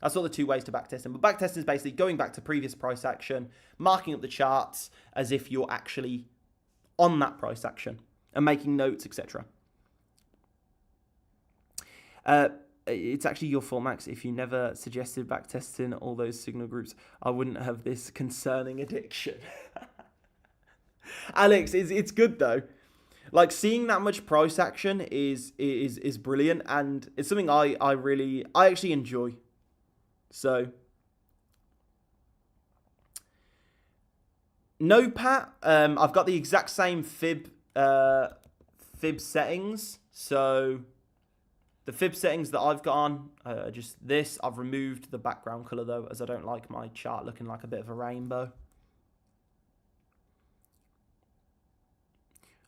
That's sort of the two ways to backtesting. But backtesting is basically going back to previous price action, marking up the charts as if you're actually on that price action and making notes, etc. It's actually your fault, Max. If you never suggested backtesting all those signal groups, I wouldn't have this concerning addiction. Alex, it's good though. Like, seeing that much price action is brilliant, and it's something I actually enjoy. So, no, Pat. I've got the exact same fib settings. So the fib settings that I've got on are just this. I've removed the background color though, as I don't like my chart looking like a bit of a rainbow.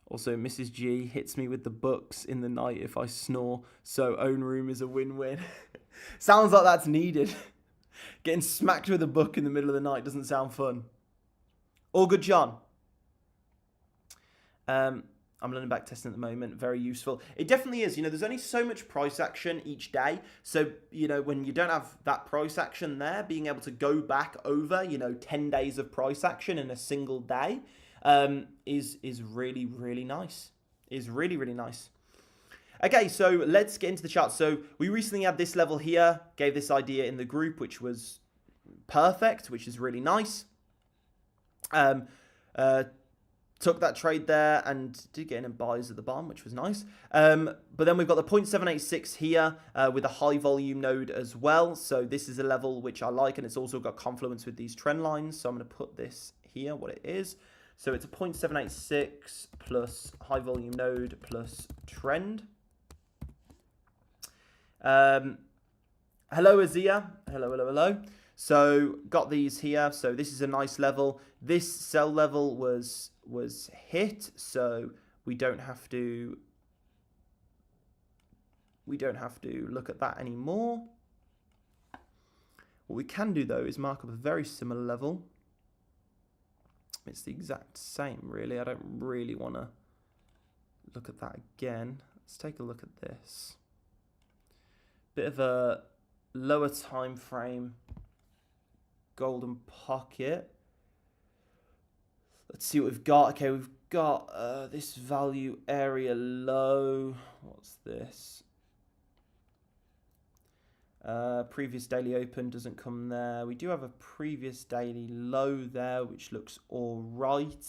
Also, Mrs. G hits me with the books in the night if I snore, so own room is a win-win. Sounds like that's needed. Getting smacked with a book in the middle of the night doesn't sound fun. All good, John. I'm learning back testing at the moment. Very useful. It definitely is. You know, there's only so much price action each day. So, you know, when you don't have that price action there, being able to go back over, you know, 10 days of price action in a single day is really, really nice. Is really, really nice. Okay, so let's get into the chart. So we recently had this level here, gave this idea in the group, which was perfect, which is really nice. Took that trade there and did get in buys at the bottom, which was nice. But then we've got the 0.786 here with a high volume node as well. So this is a level which I like, and it's also got confluence with these trend lines. So I'm going to put this here, what it is. So it's a 0.786 plus high volume node plus trend. Hello, Azia. Hello. So got these here. So this is a nice level. This sell level was hit, so we don't have to look at that anymore. What we can do though is mark up a very similar level. It's the exact same, really. I don't really want to look at that again. Let's take a look at this. Bit of a lower time frame golden pocket. Let's see what we've got. Okay, we've got this value area low. What's this? Previous daily open doesn't come there. We do have a previous daily low there, which looks all right.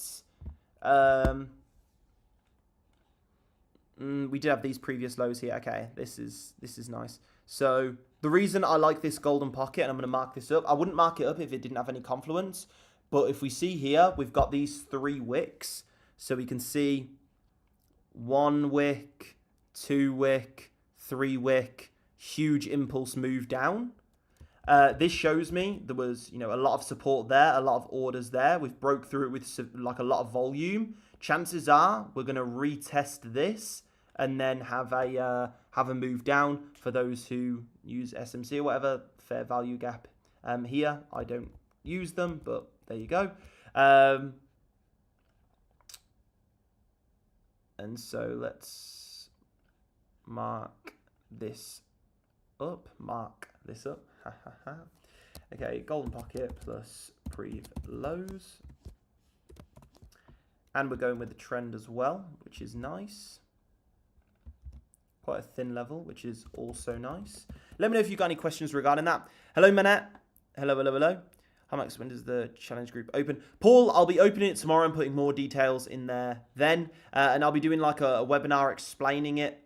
We did have these previous lows here. Okay, this is nice. So the reason I like this golden pocket, and I'm going to mark this up. I wouldn't mark it up if it didn't have any confluence. But if we see here, we've got these 3 wicks. So we can see 1 wick, 2 wick, 3 wick, huge impulse move down. This shows me there was, you know, a lot of support there, a lot of orders there. We've broke through it with like a lot of volume. Chances are we're going to retest this and then have a move down for those who use SMC or whatever, fair value gap. Here, I don't use them, but there you go. And so let's mark this up. Okay, golden pocket plus prev lows. And we're going with the trend as well, which is nice. Quite a thin level, which is also nice. Let me know if you've got any questions regarding that. Hello, Manette. Hello. How much, when does the challenge group open? Paul, I'll be opening it tomorrow and putting more details in there then. And I'll be doing like a webinar explaining it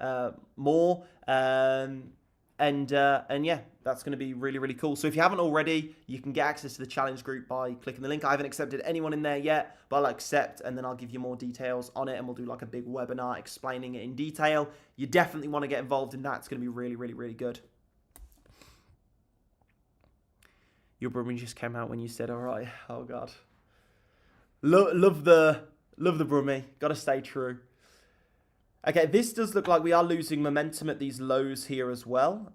more. And yeah, that's going to be really, really cool. So if you haven't already, you can get access to the challenge group by clicking the link. I haven't accepted anyone in there yet, but I'll accept and then I'll give you more details on it and we'll do like a big webinar explaining it in detail. You definitely want to get involved in that. It's going to be really, really, really good. Your brummie just came out when you said, all right. Oh, God. Love the brummie. Got to stay true. Okay, this does look like we are losing momentum at these lows here as well.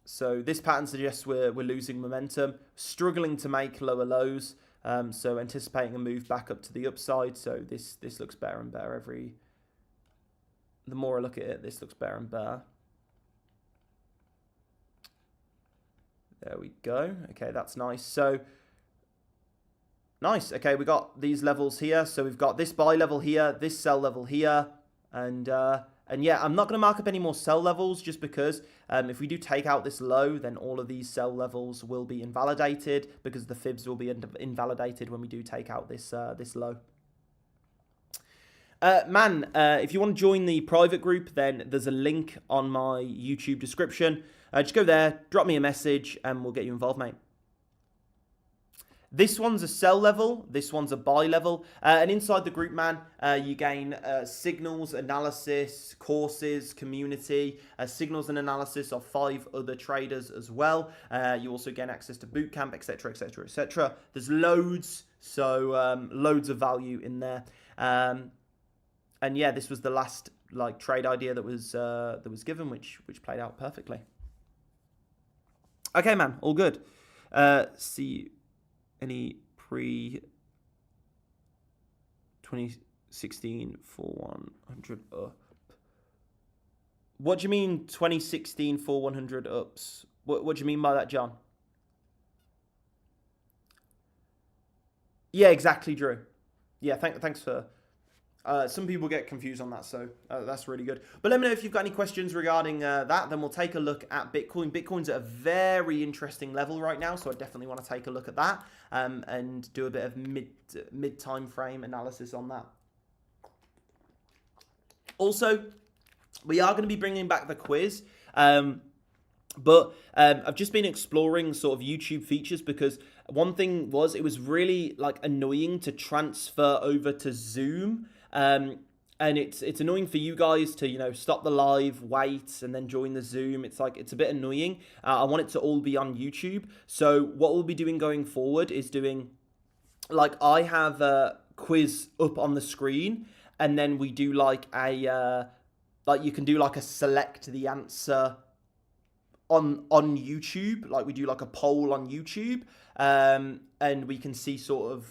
So this pattern suggests we're losing momentum, struggling to make lower lows. So anticipating a move back up to the upside. So this looks better and better the more I look at it, this looks better and better. There we go. Okay, that's nice. So nice. Okay, we got these levels here. So we've got this buy level here, this sell level here, and And yeah, I'm not going to mark up any more sell levels just because if we do take out this low, then all of these sell levels will be invalidated because the fibs will be invalidated when we do take out this this low. If you want to join the private group, then there's a link on my YouTube description. Just go there, drop me a message, and we'll get you involved, mate. This one's a sell level, this one's a buy level, and inside the group, man, you gain signals, analysis, courses, community, signals and analysis of 5 other traders as well. You also gain access to bootcamp, etc., etc., etc. There's loads, so loads of value in there. And yeah, this was the last like trade idea that was given, which played out perfectly. Okay, man, all good. See any pre 2016 for 100 up? What do you mean 2016 for 100 ups? What do you mean by that, John? Yeah, exactly, Drew. Yeah, thanks for. Some people get confused on that, so that's really good. But let me know if you've got any questions regarding that. Then we'll take a look at Bitcoin. Bitcoin's at a very interesting level right now, so I definitely want to take a look at that and do a bit of mid time frame analysis on that. Also, we are going to be bringing back the quiz. But I've just been exploring sort of YouTube features because one thing was it was really like annoying to transfer over to Zoom. And it's annoying for you guys to, you know, stop the live, wait, and then join the Zoom. It's like, it's a bit annoying. I want it to all be on YouTube. So what we'll be doing going forward is doing, like, I have a quiz up on the screen, and then we do like a, like you can do like a select the answer on YouTube. Like we do like a poll on YouTube, and we can see sort of,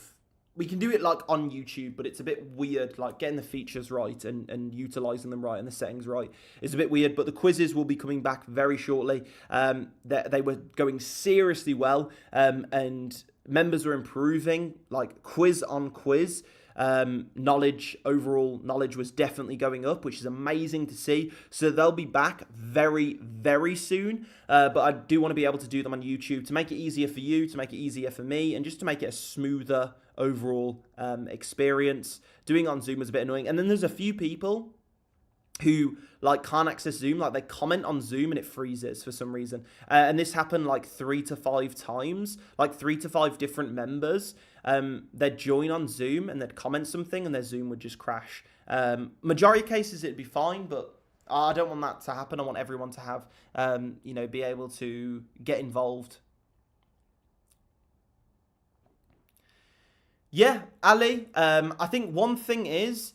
we can do it like on YouTube, but it's a bit weird, like getting the features right and utilizing them right and the settings right is a bit weird. But the quizzes will be coming back very shortly. They were going seriously well, and members were improving, like quiz on quiz. Overall knowledge was definitely going up, which is amazing to see. So they'll be back very, very soon. But I do want to be able to do them on YouTube to make it easier for you, to make it easier for me, and just to make it a smoother overall experience. Doing it on Zoom was a bit annoying. And then there's a few people who like can't access Zoom, like they comment on Zoom and it freezes for some reason. And this happened like 3 to 5 times, like 3 to 5 different members. They'd join on Zoom and they'd comment something and their Zoom would just crash. Majority of cases it'd be fine, but I don't want that to happen. I want everyone to have, you know, be able to get involved. Yeah, Ali, I think one thing is,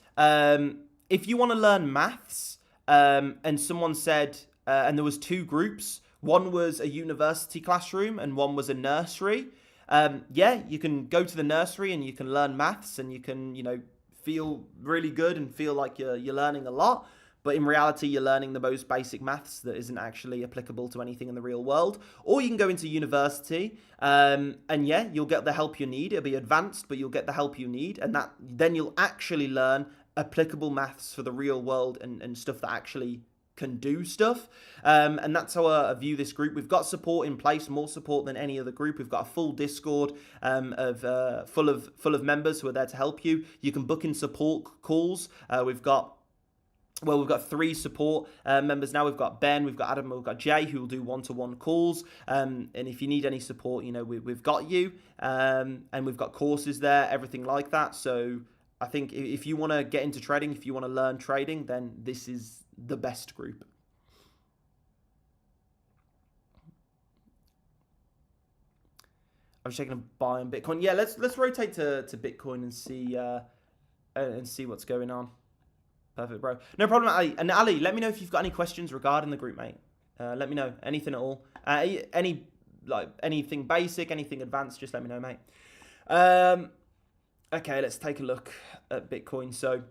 if you want to learn maths, and someone said, and there was 2 groups, one was a university classroom and one was a nursery. Yeah, you can go to the nursery and you can learn maths and you can, you know, feel really good and feel like you're learning a lot. But in reality, you're learning the most basic maths that isn't actually applicable to anything in the real world. Or you can go into university, and yeah, you'll get the help you need. It'll be advanced, but you'll get the help you need. And then you'll actually learn applicable maths for the real world and stuff that actually can do stuff. And that's how I view this group. We've got support in place, more support than any other group. We've got a full Discord full of members who are there to help you. You can book in support calls. We've got 3 support members now. We've got Ben, we've got Adam, we've got Jay, who will do one-to-one calls. And if you need any support, you know, we've got you. And we've got courses there, everything like that. So I think if you want to get into trading, if you want to learn trading, then this is the best group. I was taking a buy on Bitcoin. Yeah, let's rotate to Bitcoin and see what's going on. Perfect, bro. No problem, Ali. And Ali, let me know if you've got any questions regarding the group, mate. Let me know. Anything at all. Anything basic, anything advanced, just let me know, mate. Okay, let's take a look at Bitcoin. So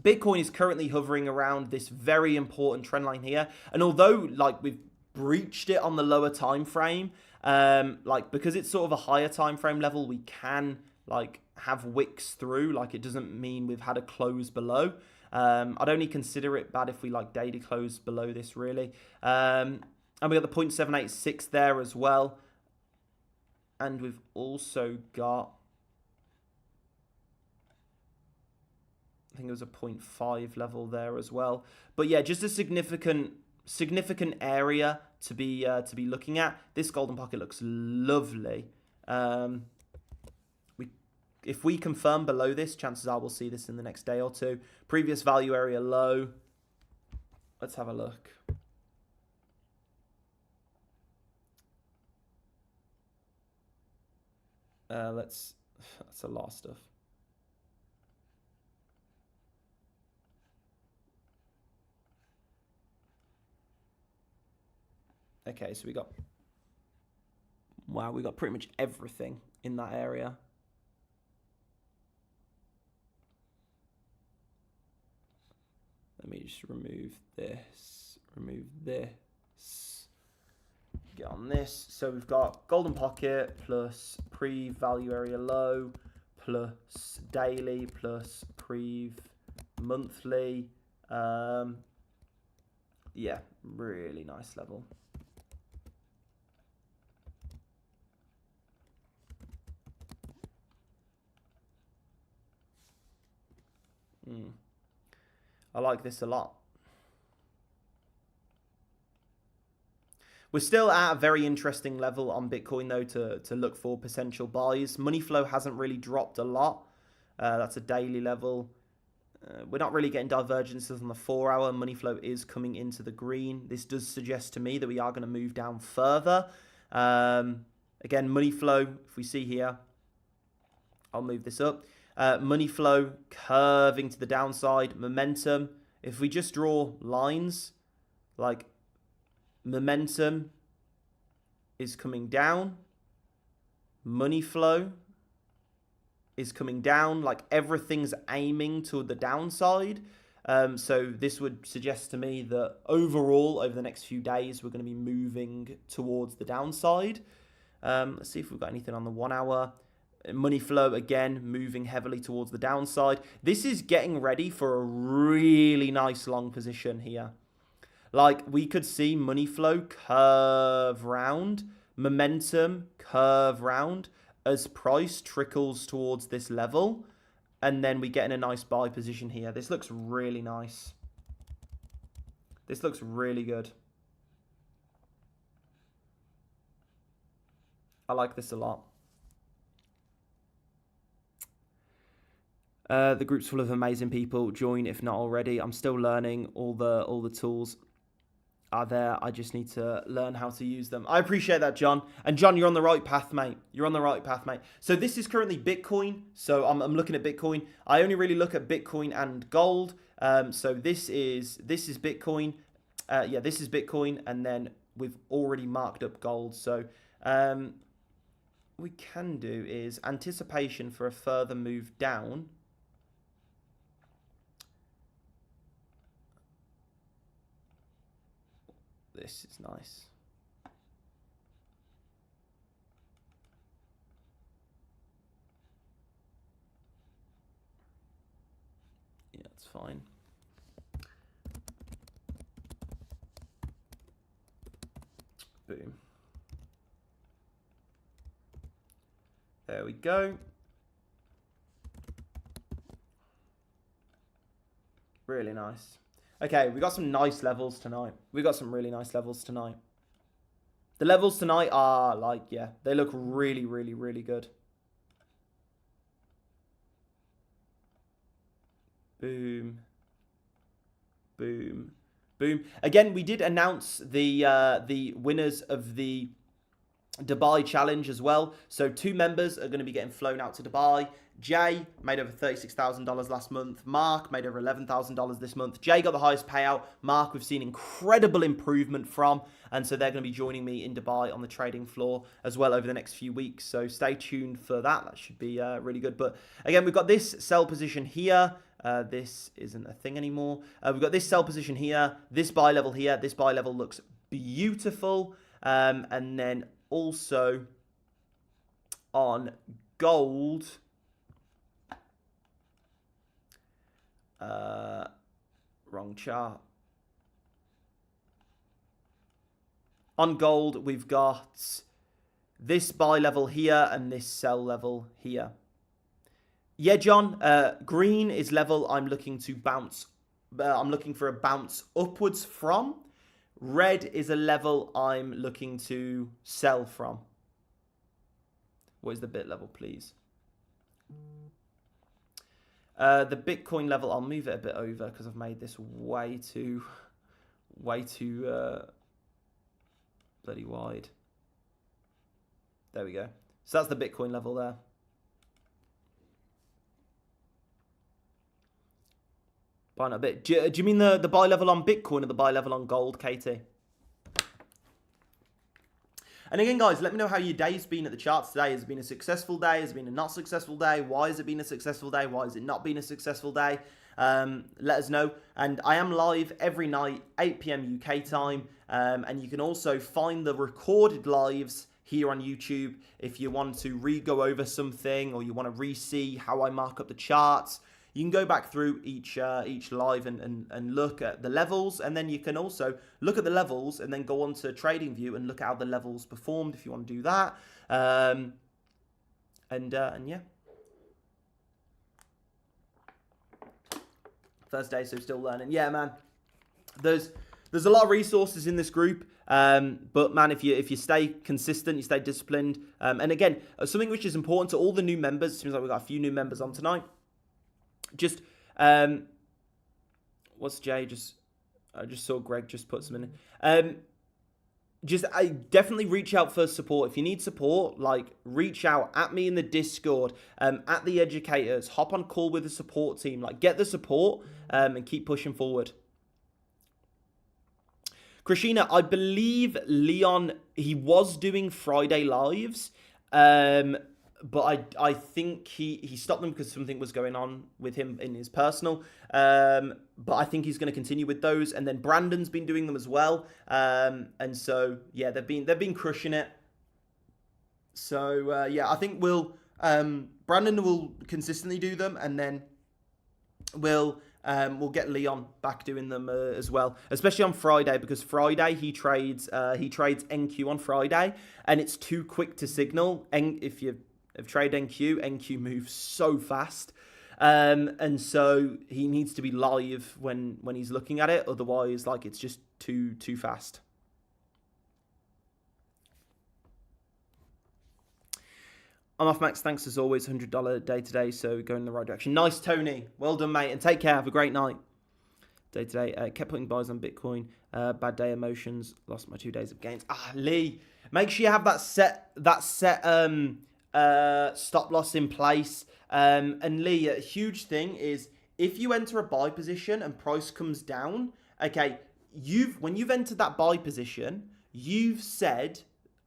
Bitcoin is currently hovering around this very important trend line here. And although like we've breached it on the lower time frame, like because it's sort of a higher time frame level, we can like have wicks through. Like it doesn't mean we've had a close below. I'd only consider it bad if we like daily close below this, really. And we got the 0.786 there as well. And we've also got, I think it was a 0.5 level there as well. But yeah, just a significant area to be looking at. This golden pocket looks lovely. If we confirm below this, chances are we'll see this in the next day or two. Previous value area low. Let's have a look. That's a lot of stuff. Okay, so we got pretty much everything in that area. Let me just remove this, get on this. So we've got golden pocket plus pre-value area low plus daily plus monthly. Yeah, really nice level. I like this a lot. We're still at a very interesting level on Bitcoin, though, to look for potential buys. Money flow hasn't really dropped a lot. That's a daily level. We're not really getting divergences on the 4 hour. Money flow is coming into the green. This does suggest to me that we are going to move down further. Again, money flow, if we see here, I'll move this up. Money flow curving to the downside. Momentum. If we just draw lines, like momentum is coming down. Money flow is coming down. Like everything's aiming to the downside. So this would suggest to me that overall, over the next few days, we're going to be moving towards the downside. Let's see if we've got anything on the 1 hour. Money flow, again, moving heavily towards the downside. This is getting ready for a really nice long position here. Like, we could see money flow curve round, momentum curve round as price trickles towards this level. And then we get in a nice buy position here. This looks really nice. This looks really good. I like this a lot. The group's full of amazing people. Join if not already. I'm still learning. All the tools are there. I just need to learn how to use them. I appreciate that, John. And John, you're on the right path, mate. You're on the right path, mate. So this is currently Bitcoin. So I'm looking at Bitcoin. I only really look at Bitcoin and gold. So this is Bitcoin. Yeah, this is Bitcoin, and then we've already marked up gold. So we can do is anticipation for a further move down. This is nice. Yeah, it's fine. Boom. There we go. Really nice. Okay, we got some nice levels tonight. We got some really nice levels tonight. The levels tonight are like, yeah, they look really, really, really good. Boom. Boom. Boom. Again, we did announce the winners of the Dubai challenge as well. So 2 members are going to be getting flown out to Dubai. Jay made over $36,000 last month. Mark made over $11,000 this month. Jay got the highest payout. Mark, we've seen incredible improvement from. And so they're going to be joining me in Dubai on the trading floor as well over the next few weeks. So stay tuned for that. That should be really good. But again, we've got this sell position here. This isn't a thing anymore. We've got this sell position here. This buy level here. This buy level looks beautiful. And then also on gold, Wrong chart. On gold, we've got this buy level here and this sell level here. Yeah, John, green is level I'm looking to bounce. I'm looking for a bounce upwards from. Red is a level I'm looking to sell from. What is the bit level, please? The Bitcoin level, I'll move it a bit over because I've made this way too bloody wide. There we go. So that's the Bitcoin level there. Buying a bit. Do you mean the buy level on Bitcoin or the buy level on gold, Katie? And again, guys, let me know how your day's been at the charts today. Has it been a successful day? Has it been a not successful day? Why has it been a successful day? Why has it not been a successful day? Let us know. And I am live every night, 8 p.m. UK time. And you can also find the recorded lives here on YouTube if you want to re-go over something or you want to re-see how I mark up the charts. You can go back through each live and look at the levels, and then you can also look at the levels and then go on to TradingView and look at how the levels performed if you want to do that. And yeah. First day, so still learning. Yeah, man. There's a lot of resources in this group, but man, if you stay consistent, you stay disciplined, and again, something which is important to all the new members. It seems like we've got a few new members on tonight. Just what's Jay? I just saw Greg just put some in. I definitely reach out for support. If you need support, like reach out at me in the Discord, at the educators, hop on call with the support team, like get the support, and keep pushing forward. Krishina, I believe Leon, he was doing Friday lives, but I think he stopped them because something was going on with him in his personal. But I think he's going to continue with those. And then Brandon's been doing them as well. And so yeah, they've been crushing it. So yeah, I think Brandon will consistently do them, and then we'll get Leon back doing them as well, especially on Friday, because Friday he trades NQ on Friday, and it's too quick to signal. And if you have traded NQ moves so fast, and so he needs to be live when he's looking at it. Otherwise, like, it's just too fast. I'm off, Max. Thanks as always. $100 day today, so going in the right direction. Nice, Tony. Well done, mate. And take care. Have a great night. Day today. Kept putting buys on Bitcoin. Bad day emotions. Lost my 2 days of gains. Lee. Make sure you have that set stop loss in place. And Lee, a huge thing is if you enter a buy position and price comes down, okay, when you've entered that buy position, you've said,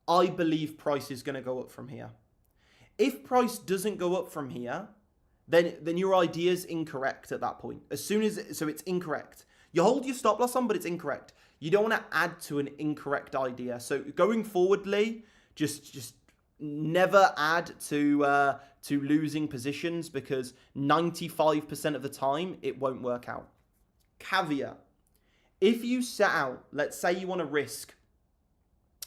I believe price is going to go up from here. If price doesn't go up from here, then your idea is incorrect at that point. So it's incorrect. You hold your stop loss on, but it's incorrect. You don't want to add to an incorrect idea. So going forward, Lee, just never add to losing positions, because 95% of the time it won't work out. Caveat: if you set out, let's say you want to risk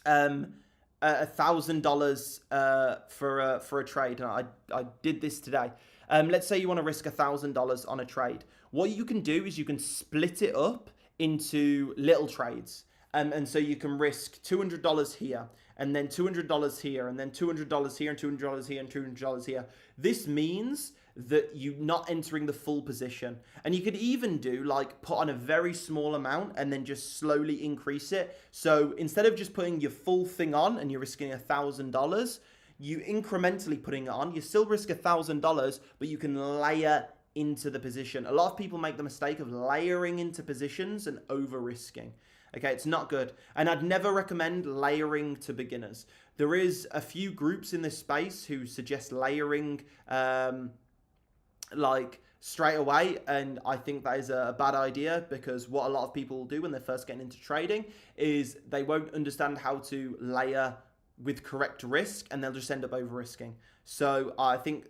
$1,000 for a trade, and I did this today. Let's say you want to risk $1,000 on a trade. What you can do is you can split it up into little trades, and so you can risk $200 here, and then $200 here, and then $200 here, and $200 here, and $200 here. This means that you're not entering the full position. And you could even do, like, put on a very small amount and then just slowly increase it. So instead of just putting your full thing on and you're risking $1,000, you incrementally putting it on. You still risk $1,000, but you can layer into the position. A lot of people make the mistake of layering into positions and over risking. Okay, it's not good. And I'd never recommend layering to beginners. There is a few groups in this space who suggest layering like straight away, and I think that is a bad idea, because what a lot of people will do when they're first getting into trading is they won't understand how to layer with correct risk, and they'll just end up over risking. So I think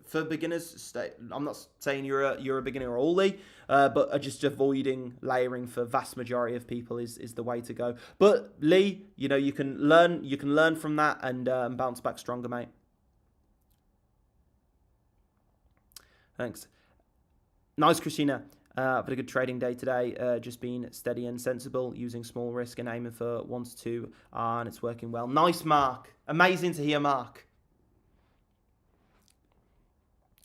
for beginners, I'm not saying you're a beginner or oldie, but just avoiding layering for vast majority of people is the way to go. But Lee, you can learn from that and bounce back stronger, mate. Thanks. Nice, Christina. I've had a good trading day today. Just being steady and sensible, using small risk and aiming for 1 to 2, and it's working well. Nice, Mark. Amazing to hear, Mark.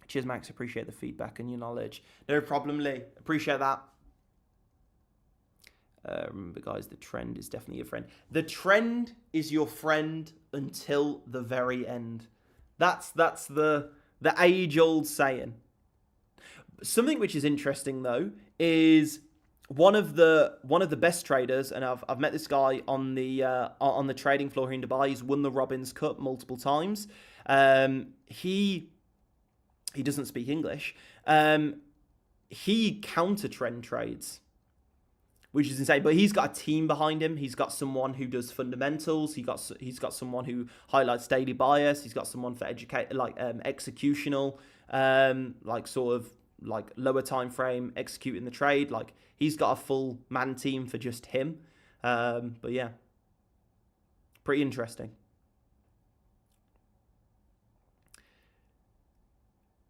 Cheers, Max. Appreciate the feedback and your knowledge. No problem, Lee. Appreciate that. Remember, guys, the trend is definitely your friend. The trend is your friend until the very end. That's the age-old saying. Something which is interesting though is one of the best traders, and I've met this guy on the trading floor here in Dubai. He's won the Robbins Cup multiple times. He doesn't speak English. He counter trend trades, which is insane. But he's got a team behind him. He's got someone who does fundamentals. He's got someone who highlights daily bias. He's got someone for executional, like lower time frame executing the trade. Like he's got a full man team for just him. But yeah, pretty interesting.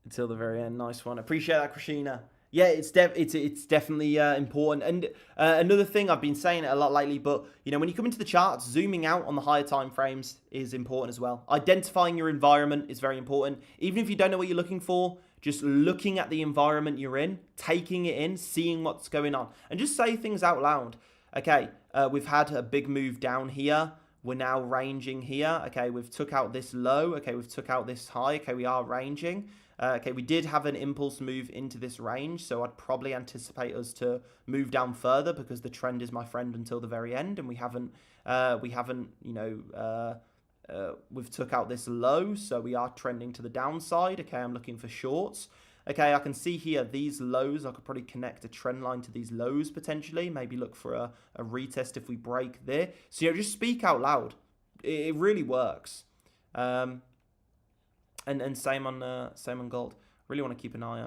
Until the very end. Nice one. Appreciate that, Christina. Yeah, it's definitely important. And another thing, I've been saying it a lot lately, but when you come into the charts, zooming out on the higher time frames is important as well. Identifying your environment is very important. Even if you don't know what you're looking for, just looking at the environment you're in, taking it in, seeing what's going on, and just say things out loud. Okay, we've had a big move down here. We're now ranging here. Okay, we've took out this low. Okay, we've took out this high. Okay, we are ranging. Okay, we did have an impulse move into this range, so I'd probably anticipate us to move down further because the trend is my friend until the very end, and we've took out this low, so we are trending to the downside. Okay, I'm looking for shorts. Okay, I can see here these lows. I could probably connect a trend line to these lows potentially. Maybe look for a retest if we break there. So just speak out loud. It really works. And same on gold. Really want to keep an eye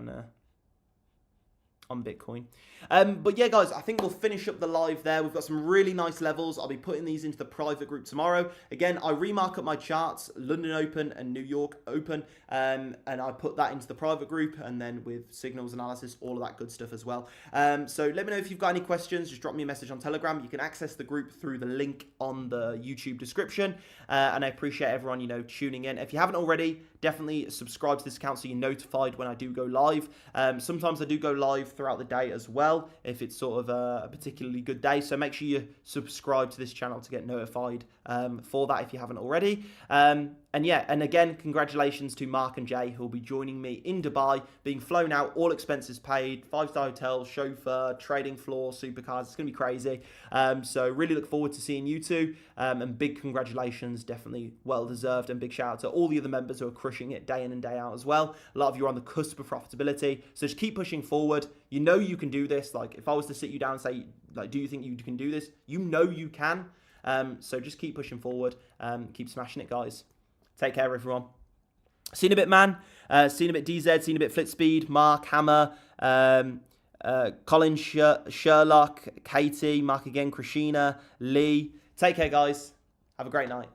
on Bitcoin. But yeah, guys, I think we'll finish up the live there. We've got some really nice levels. I'll be putting these into the private group tomorrow. Again, I remark up my charts, London Open and New York Open, and I put that into the private group, and then with signals analysis, all of that good stuff as well. So let me know if you've got any questions. Just drop me a message on Telegram. You can access the group through the link on the YouTube description. And I appreciate everyone, tuning in. If you haven't already, definitely subscribe to this account so you're notified when I do go live. Sometimes I do go live throughout the day as well, if it's sort of a particularly good day. So make sure you subscribe to this channel to get notified for that if you haven't already. And yeah, and again, congratulations to Mark and Jay, who will be joining me in Dubai, being flown out, all expenses paid, 5-star hotel, chauffeur, trading floor, supercars. It's going to be crazy. So really look forward to seeing you two. And big congratulations, definitely well deserved. And big shout out to all the other members who are crushing it day in and day out as well. A lot of you are on the cusp of profitability. So just keep pushing forward. You know you can do this. Like if I was to sit you down and say, like, do you think you can do this? You know you can. So just keep pushing forward. Keep smashing it, guys. Take care, everyone. Seen a bit, man. Seen a bit DZ. Seen a bit Flitspeed. Mark, Hammer. Colin, Sherlock, Katie, Mark again, Christina, Lee. Take care, guys. Have a great night.